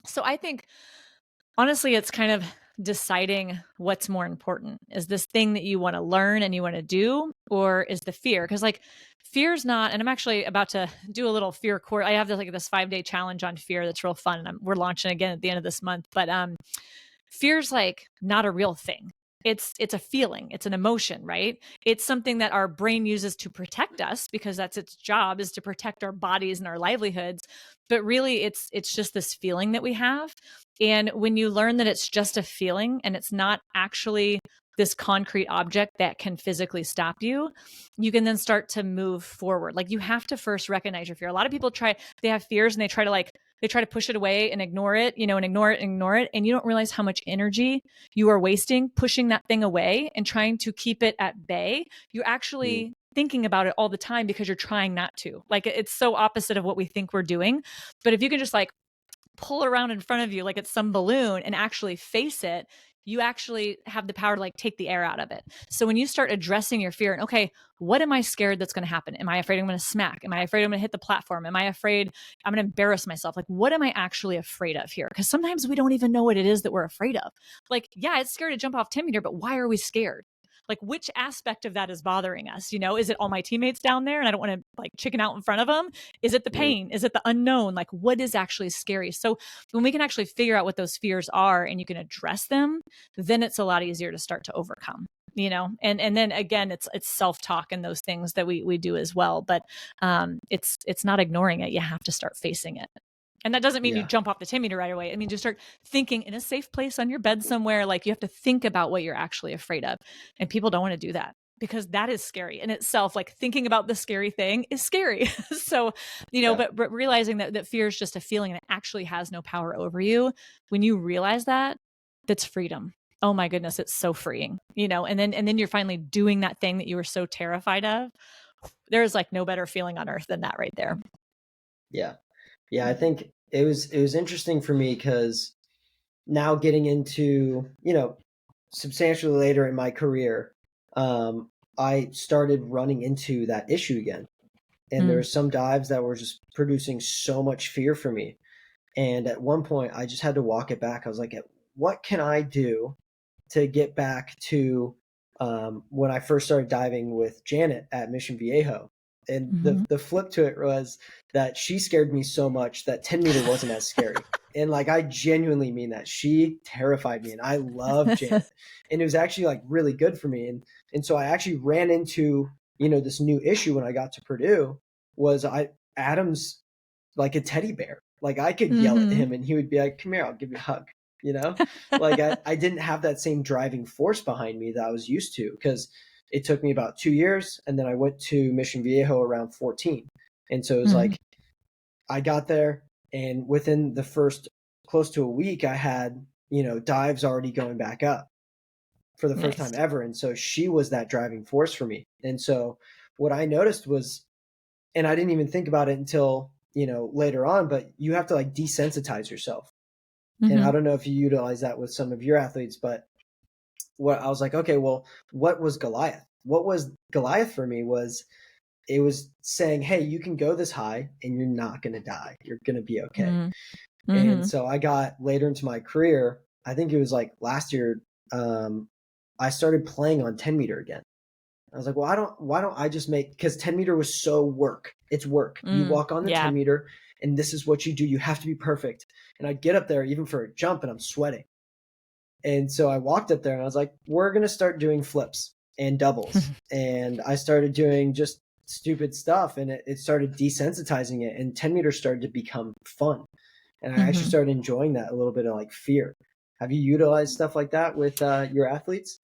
So I think honestly, it's kind of deciding what's more important. Is this thing that you want to learn and you want to do, or is the fear? Because like fear's not, and I'm actually about to do a little fear course. I have this 5-day challenge on fear that's real fun, and we're launching again at the end of this month. But fear's like not a real thing. It's a feeling, it's an emotion, right? It's something that our brain uses to protect us because that's its job, is to protect our bodies and our livelihoods. But really it's just this feeling that we have. And when you learn that it's just a feeling and it's not actually this concrete object that can physically stop you, you can then start to move forward. Like you have to first recognize your fear. A lot of people they have fears and they try to push it away and ignore it, and ignore it, and ignore it. And you don't realize how much energy you are wasting pushing that thing away and trying to keep it at bay. You're actually thinking about it all the time because you're trying not to. Like it's so opposite of what we think we're doing. But if you can just like pull around in front of you like it's some balloon and actually face it, you actually have the power to like take the air out of it. So when you start addressing your fear and, okay, what am I scared that's going to happen? Am I afraid I'm going to smack? Am I afraid I'm going to hit the platform? Am I afraid I'm going to embarrass myself? Like, what am I actually afraid of here? Because sometimes we don't even know what it is that we're afraid of. Like, yeah, it's scary to jump off 10 meter, but why are we scared? Like, which aspect of that is bothering us? Is it all my teammates down there and I don't want to like chicken out in front of them? Is it the pain? Is it the unknown? Like, what is actually scary? So when we can actually figure out what those fears are and you can address them, then it's a lot easier to start to overcome. And then again, it's self-talk and those things that we do as well. But it's not ignoring it. You have to start facing it. And that doesn't mean you jump off the 10 meter right away. It means you start thinking in a safe place on your bed somewhere. Like you have to think about what you're actually afraid of. And people don't want to do that because that is scary in itself. Like thinking about the scary thing is scary. So, but realizing that fear is just a feeling and it actually has no power over you. When you realize that, that's freedom. Oh my goodness, it's so freeing, and then you're finally doing that thing that you were so terrified of. There's like no better feeling on earth than that right there. Yeah. Yeah, I think it was interesting for me because now getting into, substantially later in my career, I started running into that issue again. And there were some dives that were just producing so much fear for me. And at one point, I just had to walk it back. I was like, what can I do to get back to when I first started diving with Janet at Mission Viejo? And the flip to it was that she scared me so much that 10 meter wasn't as scary. And like, I genuinely mean that. She terrified me and I love Janet. And it was actually like really good for me. And so I actually ran into, this new issue when I got to Purdue was Adam's like a teddy bear. Like I could yell at him and he would be like, come here, I'll give you a hug. Like I didn't have that same driving force behind me that I was used to because it took me about 2 years. And then I went to Mission Viejo around 14. And so it was like, I got there and within the first close to a week, I had, dives already going back up for the first time ever. And so she was that driving force for me. And so what I noticed was, and I didn't even think about it until, later on, but you have to like desensitize yourself. And I don't know if you utilize that with some of your athletes, but what I was like, okay, well, what was Goliath? What was Goliath for me was it was saying, hey, you can go this high and you're not going to die. You're going to be okay. And so I got later into my career, I think it was like last year, I started playing on 10 meter again. I was like, well, why don't I just because 10 meter was so work. It's work. You walk on the 10 meter and this is what you do. You have to be perfect. And I'd get up there even for a jump and I'm sweating. And so I walked up there and I was like, we're going to start doing flips and doubles. And I started doing just stupid stuff and it started desensitizing it. And 10 meters started to become fun. And I actually started enjoying that a little bit of like fear. Have you utilized stuff like that with your athletes?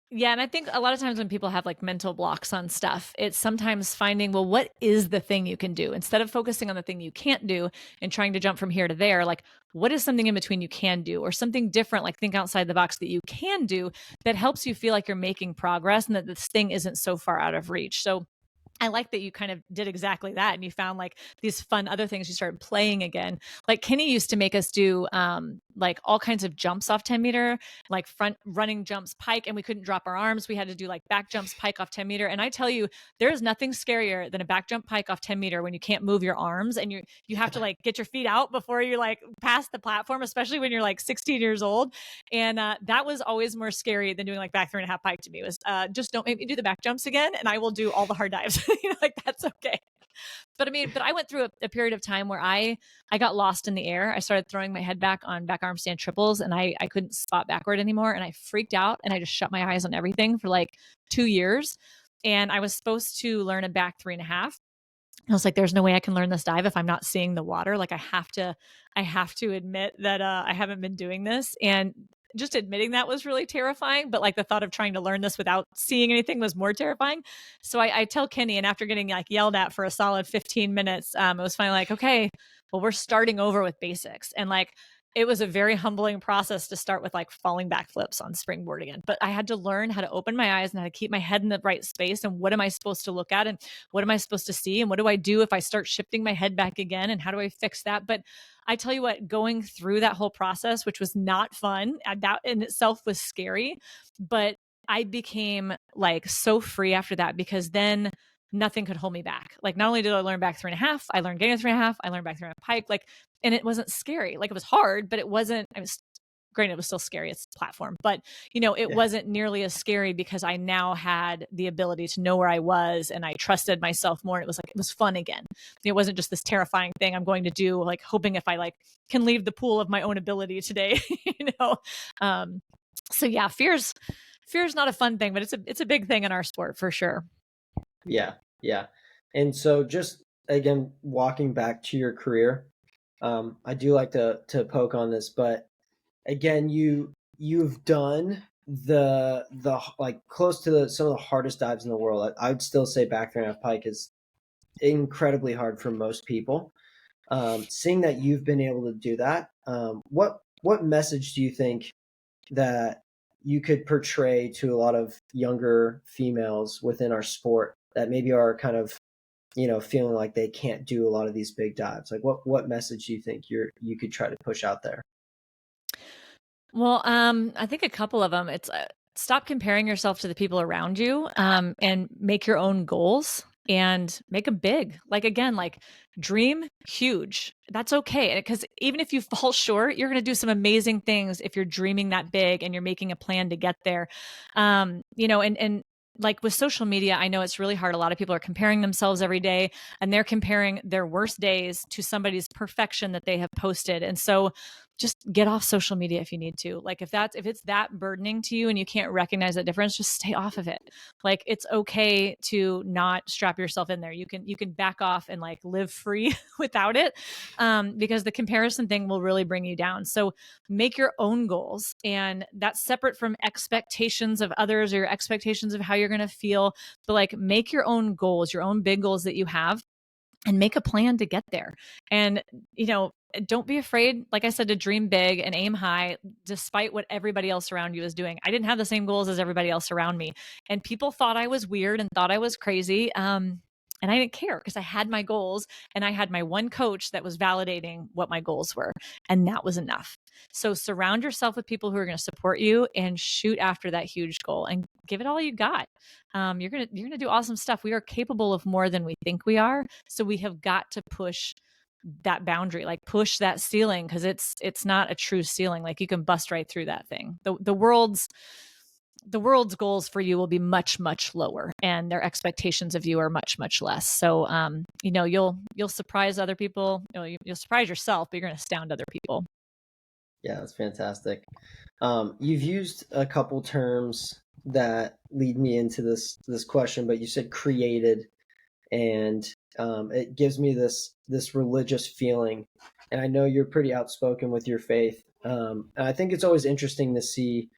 Yeah. And I think a lot of times when people have like mental blocks on stuff, it's sometimes finding, well, what is the thing you can do? Instead of focusing on the thing you can't do and trying to jump from here to there, like what is something in between you can do or something different, like think outside the box that you can do that helps you feel like you're making progress and that this thing isn't so far out of reach. So I like that you kind of did exactly that. And you found like these fun other things you started playing again. Like Kenny used to make us do like all kinds of jumps off 10 meter, like front running jumps, pike, and we couldn't drop our arms. We had to do like back jumps, pike off 10 meter. And I tell you, there's nothing scarier than a back jump pike off 10 meter when you can't move your arms and you have to like get your feet out before you like pass the platform, especially when you're like 16 years old. And that was always more scary than doing like back 3.5 pike to me. It was just don't make me do the back jumps again and I will do all the hard dives. Like that's okay. But I went through a period of time where I got lost in the air. I started throwing my head back on back arm stand triples and I couldn't spot backward anymore. And I freaked out and I just shut my eyes on everything for like 2 years. And I was supposed to learn a back 3.5. I was like, there's no way I can learn this dive if I'm not seeing the water. Like I have to admit that I haven't been doing this. And just admitting that was really terrifying, but like the thought of trying to learn this without seeing anything was more terrifying. So I tell Kenny, and after getting like yelled at for a solid 15 minutes, it was finally like, okay, well, we're starting over with basics. And like, it was a very humbling process to start with like falling back flips on springboard again. But I had to learn how to open my eyes and how to keep my head in the right space. And what am I supposed to look at? And what am I supposed to see? And what do I do if I start shifting my head back again? And how do I fix that? But I tell you what, going through that whole process, which was not fun, that in itself was scary, but I became like so free after that, because then nothing could hold me back. Like, not only did I learn back 3.5, I learned gainer 3.5, I learned back 3.5 pike, like, and it wasn't scary. Like, it was hard, but it wasn't, I was, granted, it was still scary. It's platform, but it Yeah. wasn't nearly as scary because I now had the ability to know where I was, and I trusted myself more. And it was like, it was fun again. It wasn't just this terrifying thing I'm going to do, like hoping if I like can leave the pool of my own ability today, you know? Um, so yeah, fear's not a fun thing, but it's a big thing in our sport for sure. Yeah. Yeah. And so just again, walking back to your career, I do like to poke on this, but again, you've done the like close to some of the hardest dives in the world. I'd still say back 3.5 pike is incredibly hard for most people. Seeing that you've been able to do that, what message do you think that you could portray to a lot of younger females within our sport that maybe are kind of feeling like they can't do a lot of these big dives? Like what message do you think you could try to push out there? Well, I think a couple of them. It's stop comparing yourself to the people around you, and make your own goals and make them big. Like, again, like dream huge. That's okay, because even if you fall short, you're going to do some amazing things if you're dreaming that big and you're making a plan to get there. And like with social media, I know it's really hard. A lot of people are comparing themselves every day, and they're comparing their worst days to somebody's perfection that they have posted. And so just get off social media if you need to. Like, if it's that burdening to you and you can't recognize that difference, just stay off of it. Like, it's okay to not strap yourself in there. You can back off and like live free without it, because the comparison thing will really bring you down. So make your own goals, and that's separate from expectations of others or your expectations of how you're going to feel. But like, make your own goals, your own big goals that you have, and make a plan to get there. And, don't be afraid, like I said, to dream big and aim high, despite what everybody else around you is doing. I didn't have the same goals as everybody else around me. And people thought I was weird and thought I was crazy. And I didn't care, because I had my goals and I had my one coach that was validating what my goals were. And that was enough. So surround yourself with people who are going to support you and shoot after that huge goal and give it all you got. You're gonna do awesome stuff. We are capable of more than we think we are. So we have got to push that boundary, like push that ceiling, because it's not a true ceiling. Like, you can bust right through that thing. The world's goals for you will be much, much lower, and their expectations of you are much, much less. So you'll surprise other people. You'll surprise yourself, but you're going to astound other people. Yeah, that's fantastic. You've used a couple terms that lead me into this question, but you said created, and it gives me this religious feeling. And I know you're pretty outspoken with your faith. And I think it's always interesting to see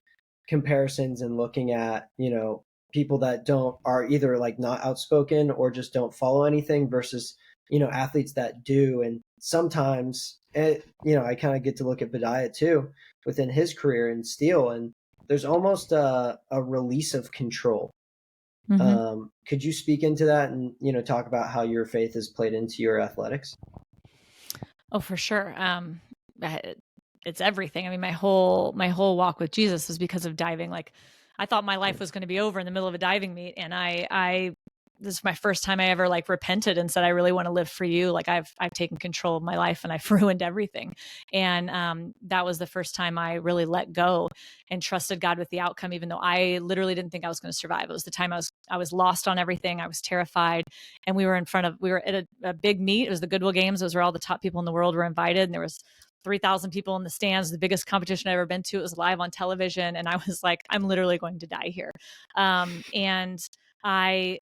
comparisons and looking at people that don't are either like not outspoken or just don't follow anything versus athletes that do. And sometimes I kind of get to look at Bedaya too within his career in steel, and there's almost a release of control. Mm-hmm. Could you speak into that and talk about how your faith has played into your athletics? Oh, for sure. It's everything. I mean, my whole walk with Jesus was because of diving. Like, I thought my life was going to be over in the middle of a diving meet, and I this is my first time I ever like repented and said, I really want to live for you. Like, I've taken control of my life and I've ruined everything. And that was the first time I really let go and trusted God with the outcome, even though I literally didn't think I was going to survive. It was the time I was lost on everything. I was terrified. And we were at a big meet. It was the Goodwill Games. Those were all the top people in the world were invited. And there was 3,000 people in the stands, the biggest competition I've ever been to. It was live on television. And I was like, I'm literally going to die here. And I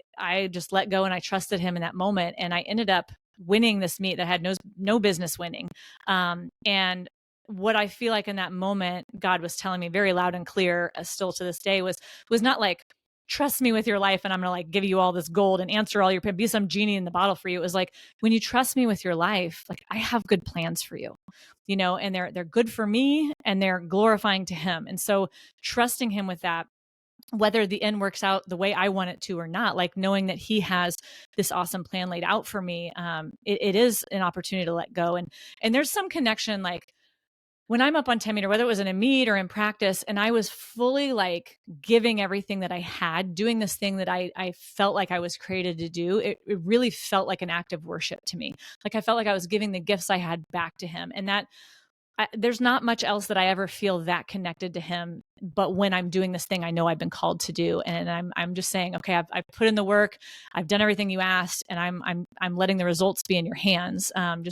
just let go and I trusted him in that moment. And I ended up winning this meet that I had no business winning. And what I feel like in that moment, God was telling me very loud and clear, still to this day, was not like, trust me with your life and I'm going to like give you all this gold and answer all your, be some genie in the bottle for you. It was like, when you trust me with your life, like I have good plans for you, and they're good for me and they're glorifying to him. And so trusting him with that, whether the end works out the way I want it to or not, like knowing that he has this awesome plan laid out for me, it is an opportunity to let go. And there's some connection, like when I'm up on 10 meter, whether it was in a meet or in practice, and I was fully like giving everything that I had, doing this thing that I felt like I was created to do, it really felt like an act of worship to me. Like I felt like I was giving the gifts I had back to him. And that there's not much else that I ever feel that connected to him. But when I'm doing this thing, I know I've been called to do, and I'm just saying, okay, I've put in the work, I've done everything you asked, and I'm letting the results be in your hands. And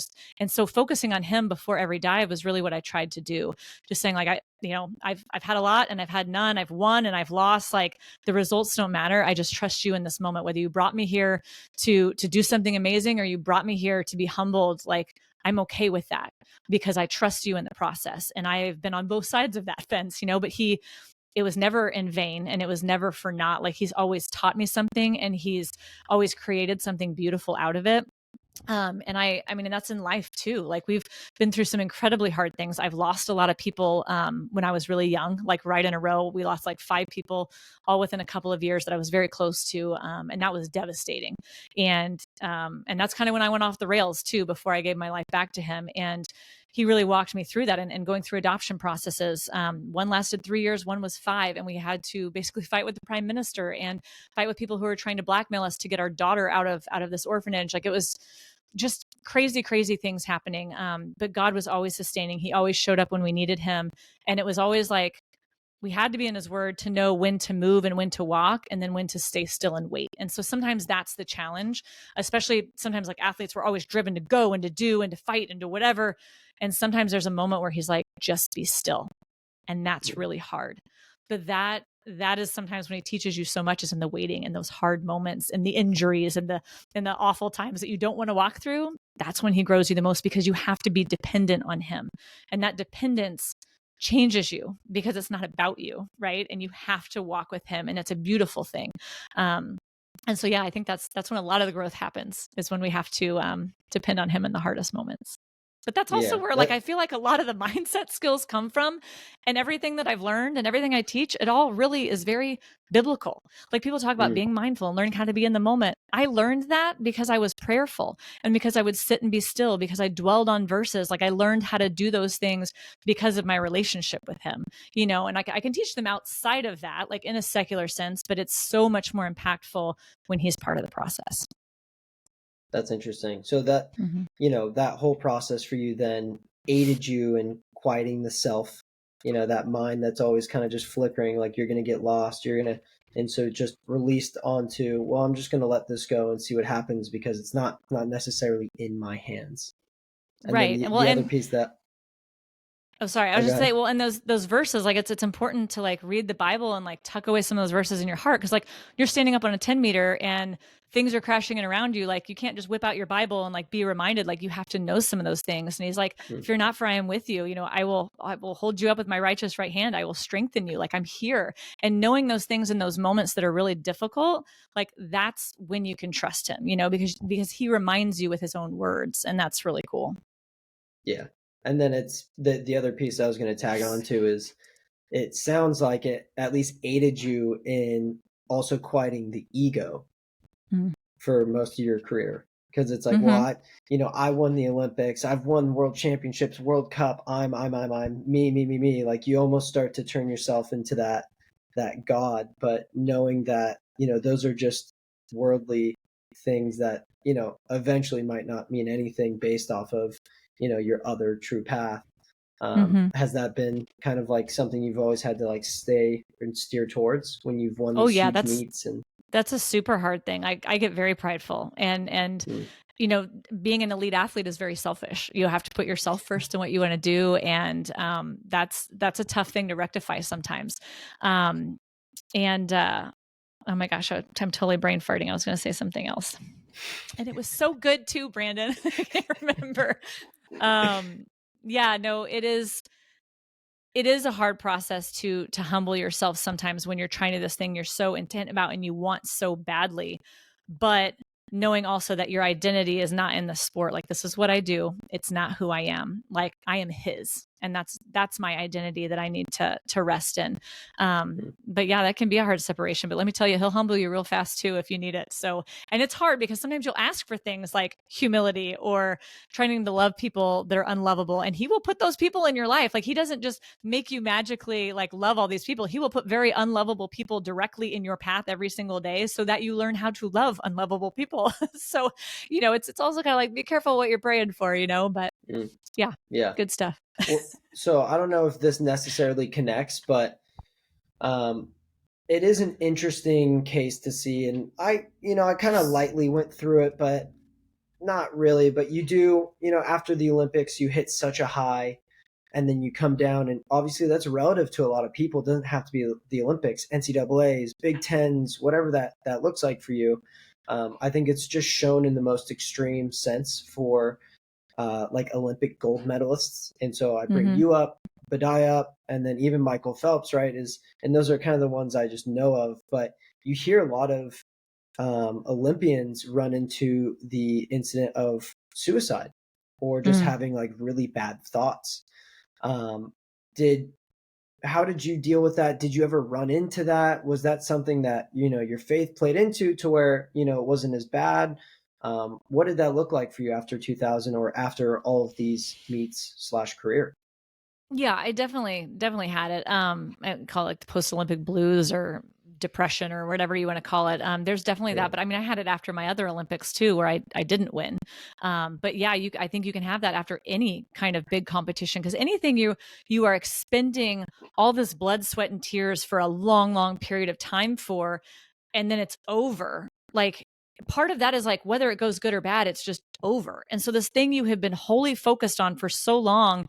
so focusing on him before every dive was really what I tried to do. Just saying, like I've had a lot and I've had none. I've won and I've lost. Like the results don't matter. I just trust you in this moment. Whether you brought me here to do something amazing or you brought me here to be humbled, like I'm okay with that because I trust you in the process. And I've been on both sides of that fence, but it was never in vain and it was never for naught. Like he's always taught me something and he's always created something beautiful out of it. And I mean, and that's in life too. Like we've been through some incredibly hard things. I've lost a lot of people when I was really young, like right in a row. We lost like 5 people all within a couple of years that I was very close to. And that was devastating. And that's kind of when I went off the rails too, before I gave my life back to him. And he really walked me through that and going through adoption processes. One lasted 3 years, one was 5. And we had to basically fight with the prime minister and fight with people who were trying to blackmail us to get our daughter out of this orphanage. Like it was just crazy, crazy things happening. But God was always sustaining. He always showed up when we needed him. And it was always like, we had to be in his word to know when to move and when to walk and then when to stay still and wait. And so sometimes that's the challenge, especially sometimes like athletes were always driven to go and to do and to fight and to whatever. And sometimes there's a moment where he's like, just be still. And that's really hard. But that is sometimes when he teaches you so much, is in the waiting and those hard moments and the injuries and the awful times that you don't want to walk through. That's when he grows you the most, because you have to be dependent on him. And that dependence changes you because it's not about you, right? And you have to walk with him, and it's a beautiful thing. And so, yeah, I think that's when a lot of the growth happens, is when we have to depend on him in the hardest moments. But that's also where like I feel like a lot of the mindset skills come from, and everything that I've learned and everything I teach, it all really is very biblical. Like people talk about being mindful and learning how to be in the moment. I learned that because I was prayerful and because I would sit and be still, because I dwelled on verses. Like I learned how to do those things because of my relationship with him, and I can teach them outside of that, like in a secular sense, but it's so much more impactful when he's part of the process. That's interesting. So that, that whole process for you then aided you in quieting the self, that mind that's always kind of just flickering, like you're going to get lost. And so just released onto, well, I'm just going to let this go and see what happens, because it's not necessarily in my hands. And right. then the other piece that, oh, sorry. I was just saying, well, and those verses, like it's important to like read the Bible and like tuck away some of those verses in your heart. Cause like you're standing up on a 10 meter and things are crashing in around you. Like you can't just whip out your Bible and like be reminded, like you have to know some of those things. And he's like, if you're not, for I am with you, I will hold you up with my righteous right hand. I will strengthen you. Like I'm here. And knowing those things in those moments that are really difficult, like that's when you can trust him, because he reminds you with his own words. And that's really cool. Yeah. And then it's the other piece I was going to tag on to is, it sounds like it at least aided you in also quieting the ego for most of your career. Because it's like, well, I won the Olympics, I've won world championships, World Cup, I'm me. Like you almost start to turn yourself into that God, but knowing that, those are just worldly things that, eventually might not mean anything based off of, your other true path. Has that been kind of like something you've always had to like stay and steer towards when you've won these huge meets? And that's a super hard thing. I get very prideful, and being an elite athlete is very selfish. You have to put yourself first in what you want to do, and that's a tough thing to rectify sometimes. Oh my gosh, I'm totally brain farting. I was going to say something else, and it was so good too, Brandon. I can't remember. Yeah, no, it is a hard process to humble yourself sometimes when you're trying to do this thing you're so intent about and you want so badly. But knowing also that your identity is not in the sport. Like, this is what I do. It's not who I am. Like, I am his. And that's my identity that I need to rest in. But yeah, that can be a hard separation. But let me tell you, he'll humble you real fast too if you need it. So, and it's hard because sometimes you'll ask for things like humility or trying to love people that are unlovable, and he will put those people in your life. Like, he doesn't just make you magically like love all these people. He will put very unlovable people directly in your path every single day so that you learn how to love unlovable people. So, it's also kind of like, be careful what you're praying for, but yeah, Yeah. good stuff. Well, so I don't know if this necessarily connects, but it is an interesting case to see. And I kind of lightly went through it, but not really. But you do, after the Olympics, you hit such a high and then you come down. And obviously that's relative to a lot of people. It doesn't have to be the Olympics, NCAAs, Big Tens, whatever that looks like for you. I think it's just shown in the most extreme sense for like Olympic gold medalists. And so I bring Mm-hmm. you up, Badai up, and then even Michael Phelps, right? And those are kind of the ones I just know of. But you hear a lot of Olympians run into the incident of suicide or just having like really bad thoughts. Um, did How did you deal with that? Did you ever run into that? Was that something that, your faith played into to where, it wasn't as bad? What did that look like for you after 2000 or after all of these meets/career? Yeah, I definitely had it. I call it like the post-Olympic blues or depression or whatever you want to call it. There's definitely Yeah. that, but I mean, I had it after my other Olympics too, where I didn't win. But yeah, I think you can have that after any kind of big competition, because anything you are expending all this blood, sweat, and tears for a long period of time for, and then it's over. Like, part of that is like, whether it goes good or bad, it's just over. And so this thing you have been wholly focused on for so long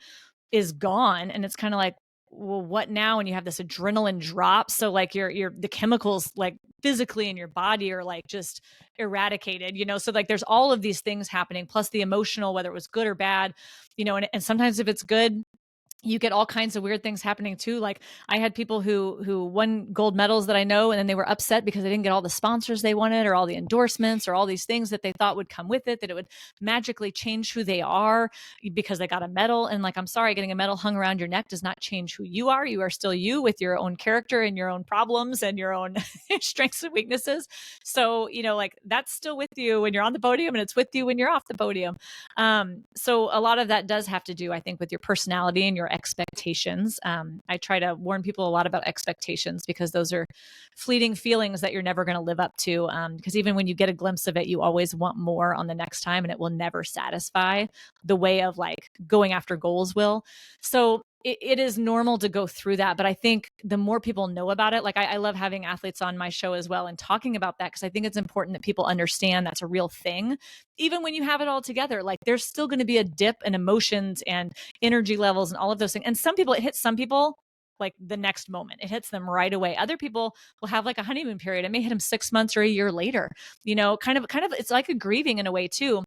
is gone, and it's kind of like, well, what now? And you have this adrenaline drop, so like your the chemicals like physically in your body are like just eradicated, so like there's all of these things happening, plus the emotional, whether it was good or bad, and sometimes if it's good, you get all kinds of weird things happening too. Like, I had people who won gold medals that I know, and then they were upset because they didn't get all the sponsors they wanted or all the endorsements or all these things that they thought would come with it, that it would magically change who they are because they got a medal. And like, I'm sorry, getting a medal hung around your neck does not change who you are. You are still you with your own character and your own problems and your own strengths and weaknesses. So, like, that's still with you when you're on the podium, and it's with you when you're off the podium. So a lot of that does have to do, I think, with your personality and your expectations. I try to warn people a lot about expectations, because those are fleeting feelings that you're never going to live up to. Because even when you get a glimpse of it, you always want more on the next time, and it will never satisfy the way of like going after goals will. So it is normal to go through that. But I think the more people know about it, like I love having athletes on my show as well and talking about that, because I think it's important that people understand that's a real thing. Even when you have it all together, like, there's still going to be a dip in emotions and energy levels and all of those things. And some people, it hits some people like the next moment, it hits them right away. Other people will have like a honeymoon period. It may hit them 6 months or a year later, kind of, it's like a grieving in a way too,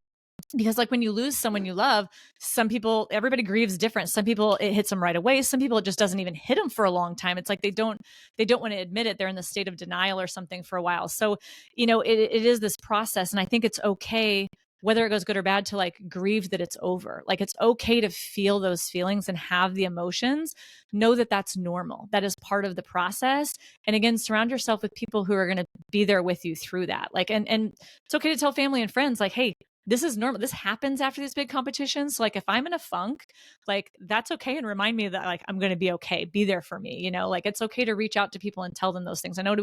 because like when you lose someone you love, some people, everybody grieves different. Some people it hits them right away, some people it just doesn't even hit them for a long time. It's like they don't want to admit it, they're in the state of denial or something for a while. So it is this process, and I think it's okay, whether it goes good or bad, to like grieve that it's over. Like, it's okay to feel those feelings and have the emotions. Know that that's normal, that is part of the process. And again, surround yourself with people who are going to be there with you through that. Like, and it's okay to tell family and friends, like, hey, this is normal. This happens after these big competitions. So like, if I'm in a funk, like, that's okay. And remind me that like, I'm going to be okay. Be there for me. Like, it's okay to reach out to people and tell them those things. I know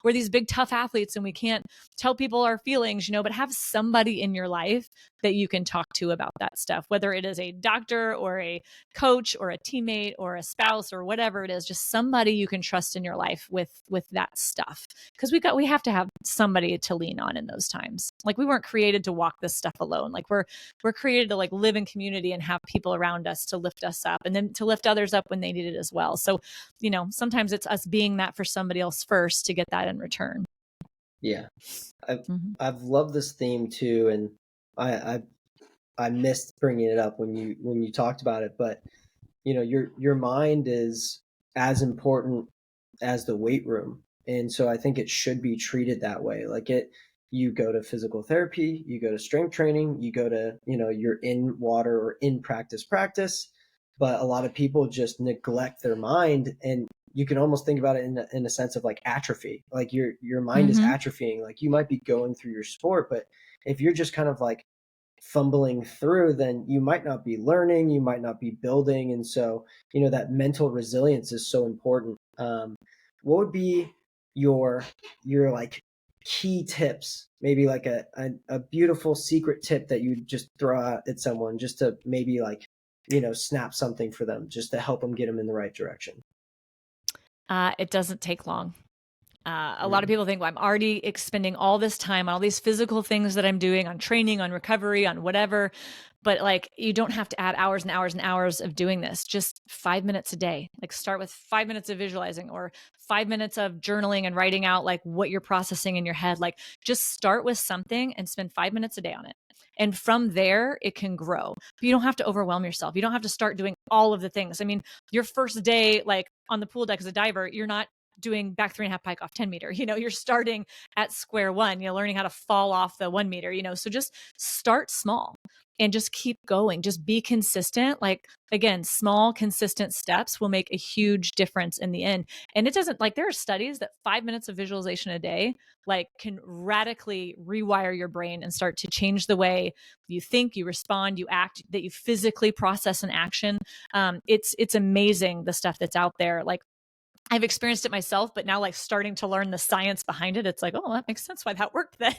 we're these big tough athletes and we can't tell people our feelings, but have somebody in your life that you can talk to about that stuff, whether it is a doctor or a coach or a teammate or a spouse or whatever it is, just somebody you can trust in your life with that stuff. Because we have to have somebody to lean on in those times. Like, we weren't created to walk this stuff alone. Like, we're created to like live in community and have people around us to lift us up, and then to lift others up when they need it as well. So, sometimes it's us being that for somebody else first to get that in return. Yeah. I've loved this theme too, and I I missed bringing it up when you talked about it, but your mind is as important as the weight room. And so I think it should be treated that way. Like you go to physical therapy, you go to strength training, you go to, you're in water or in practice, but a lot of people just neglect their mind. And you can almost think about it in a sense of like atrophy. Like your mind is atrophying. Like you might be going through your sport, but if you're just kind of like fumbling through, then you might not be learning, you might not be building. And so, that mental resilience is so important. What would be your like key tips, maybe like a beautiful secret tip that you just throw out at someone just to maybe like, snap something for them, just to help them get them in the right direction? It doesn't take long. A lot of people think, well, I'm already expending all this time on all these physical things that I'm doing, on training, on recovery, on whatever. But like, you don't have to add hours and hours and hours of doing this. Just 5 minutes a day. Like, start with 5 minutes of visualizing, or 5 minutes of journaling and writing out like what you're processing in your head. Like, just start with something and spend 5 minutes a day on it. And from there, it can grow. But you don't have to overwhelm yourself. You don't have to start doing all of the things. I mean, your first day, like on the pool deck as a diver, you're not doing back 3.5 pike off 10 meter. You're starting at square one, learning how to fall off the 1 meter, so just start small and just keep going. Just be consistent. Like, again, small, consistent steps will make a huge difference in the end. And it doesn't, like, there are studies that 5 minutes of visualization a day, like, can radically rewire your brain and start to change the way you think, you respond, you act, that you physically process an action. It's amazing, the stuff that's out there. Like, I've experienced it myself, but now, like, starting to learn the science behind it, it's like, oh, that makes sense why that worked then,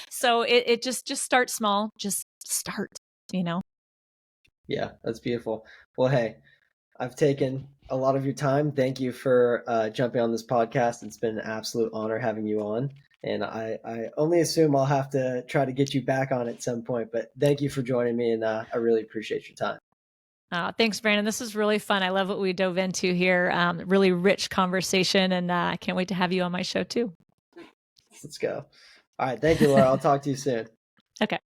So it just start small, just start. Yeah, that's beautiful. Well, hey, I've taken a lot of your time. Thank you for jumping on this podcast. It's been an absolute honor having you on. And I only assume I'll have to try to get you back on at some point. But thank you for joining me, and I really appreciate your time. Thanks, Brandon. This is really fun. I love what we dove into here. Really rich conversation, and I can't wait to have you on my show too. Let's go. All right. Thank you, Laura. I'll talk to you soon. Okay.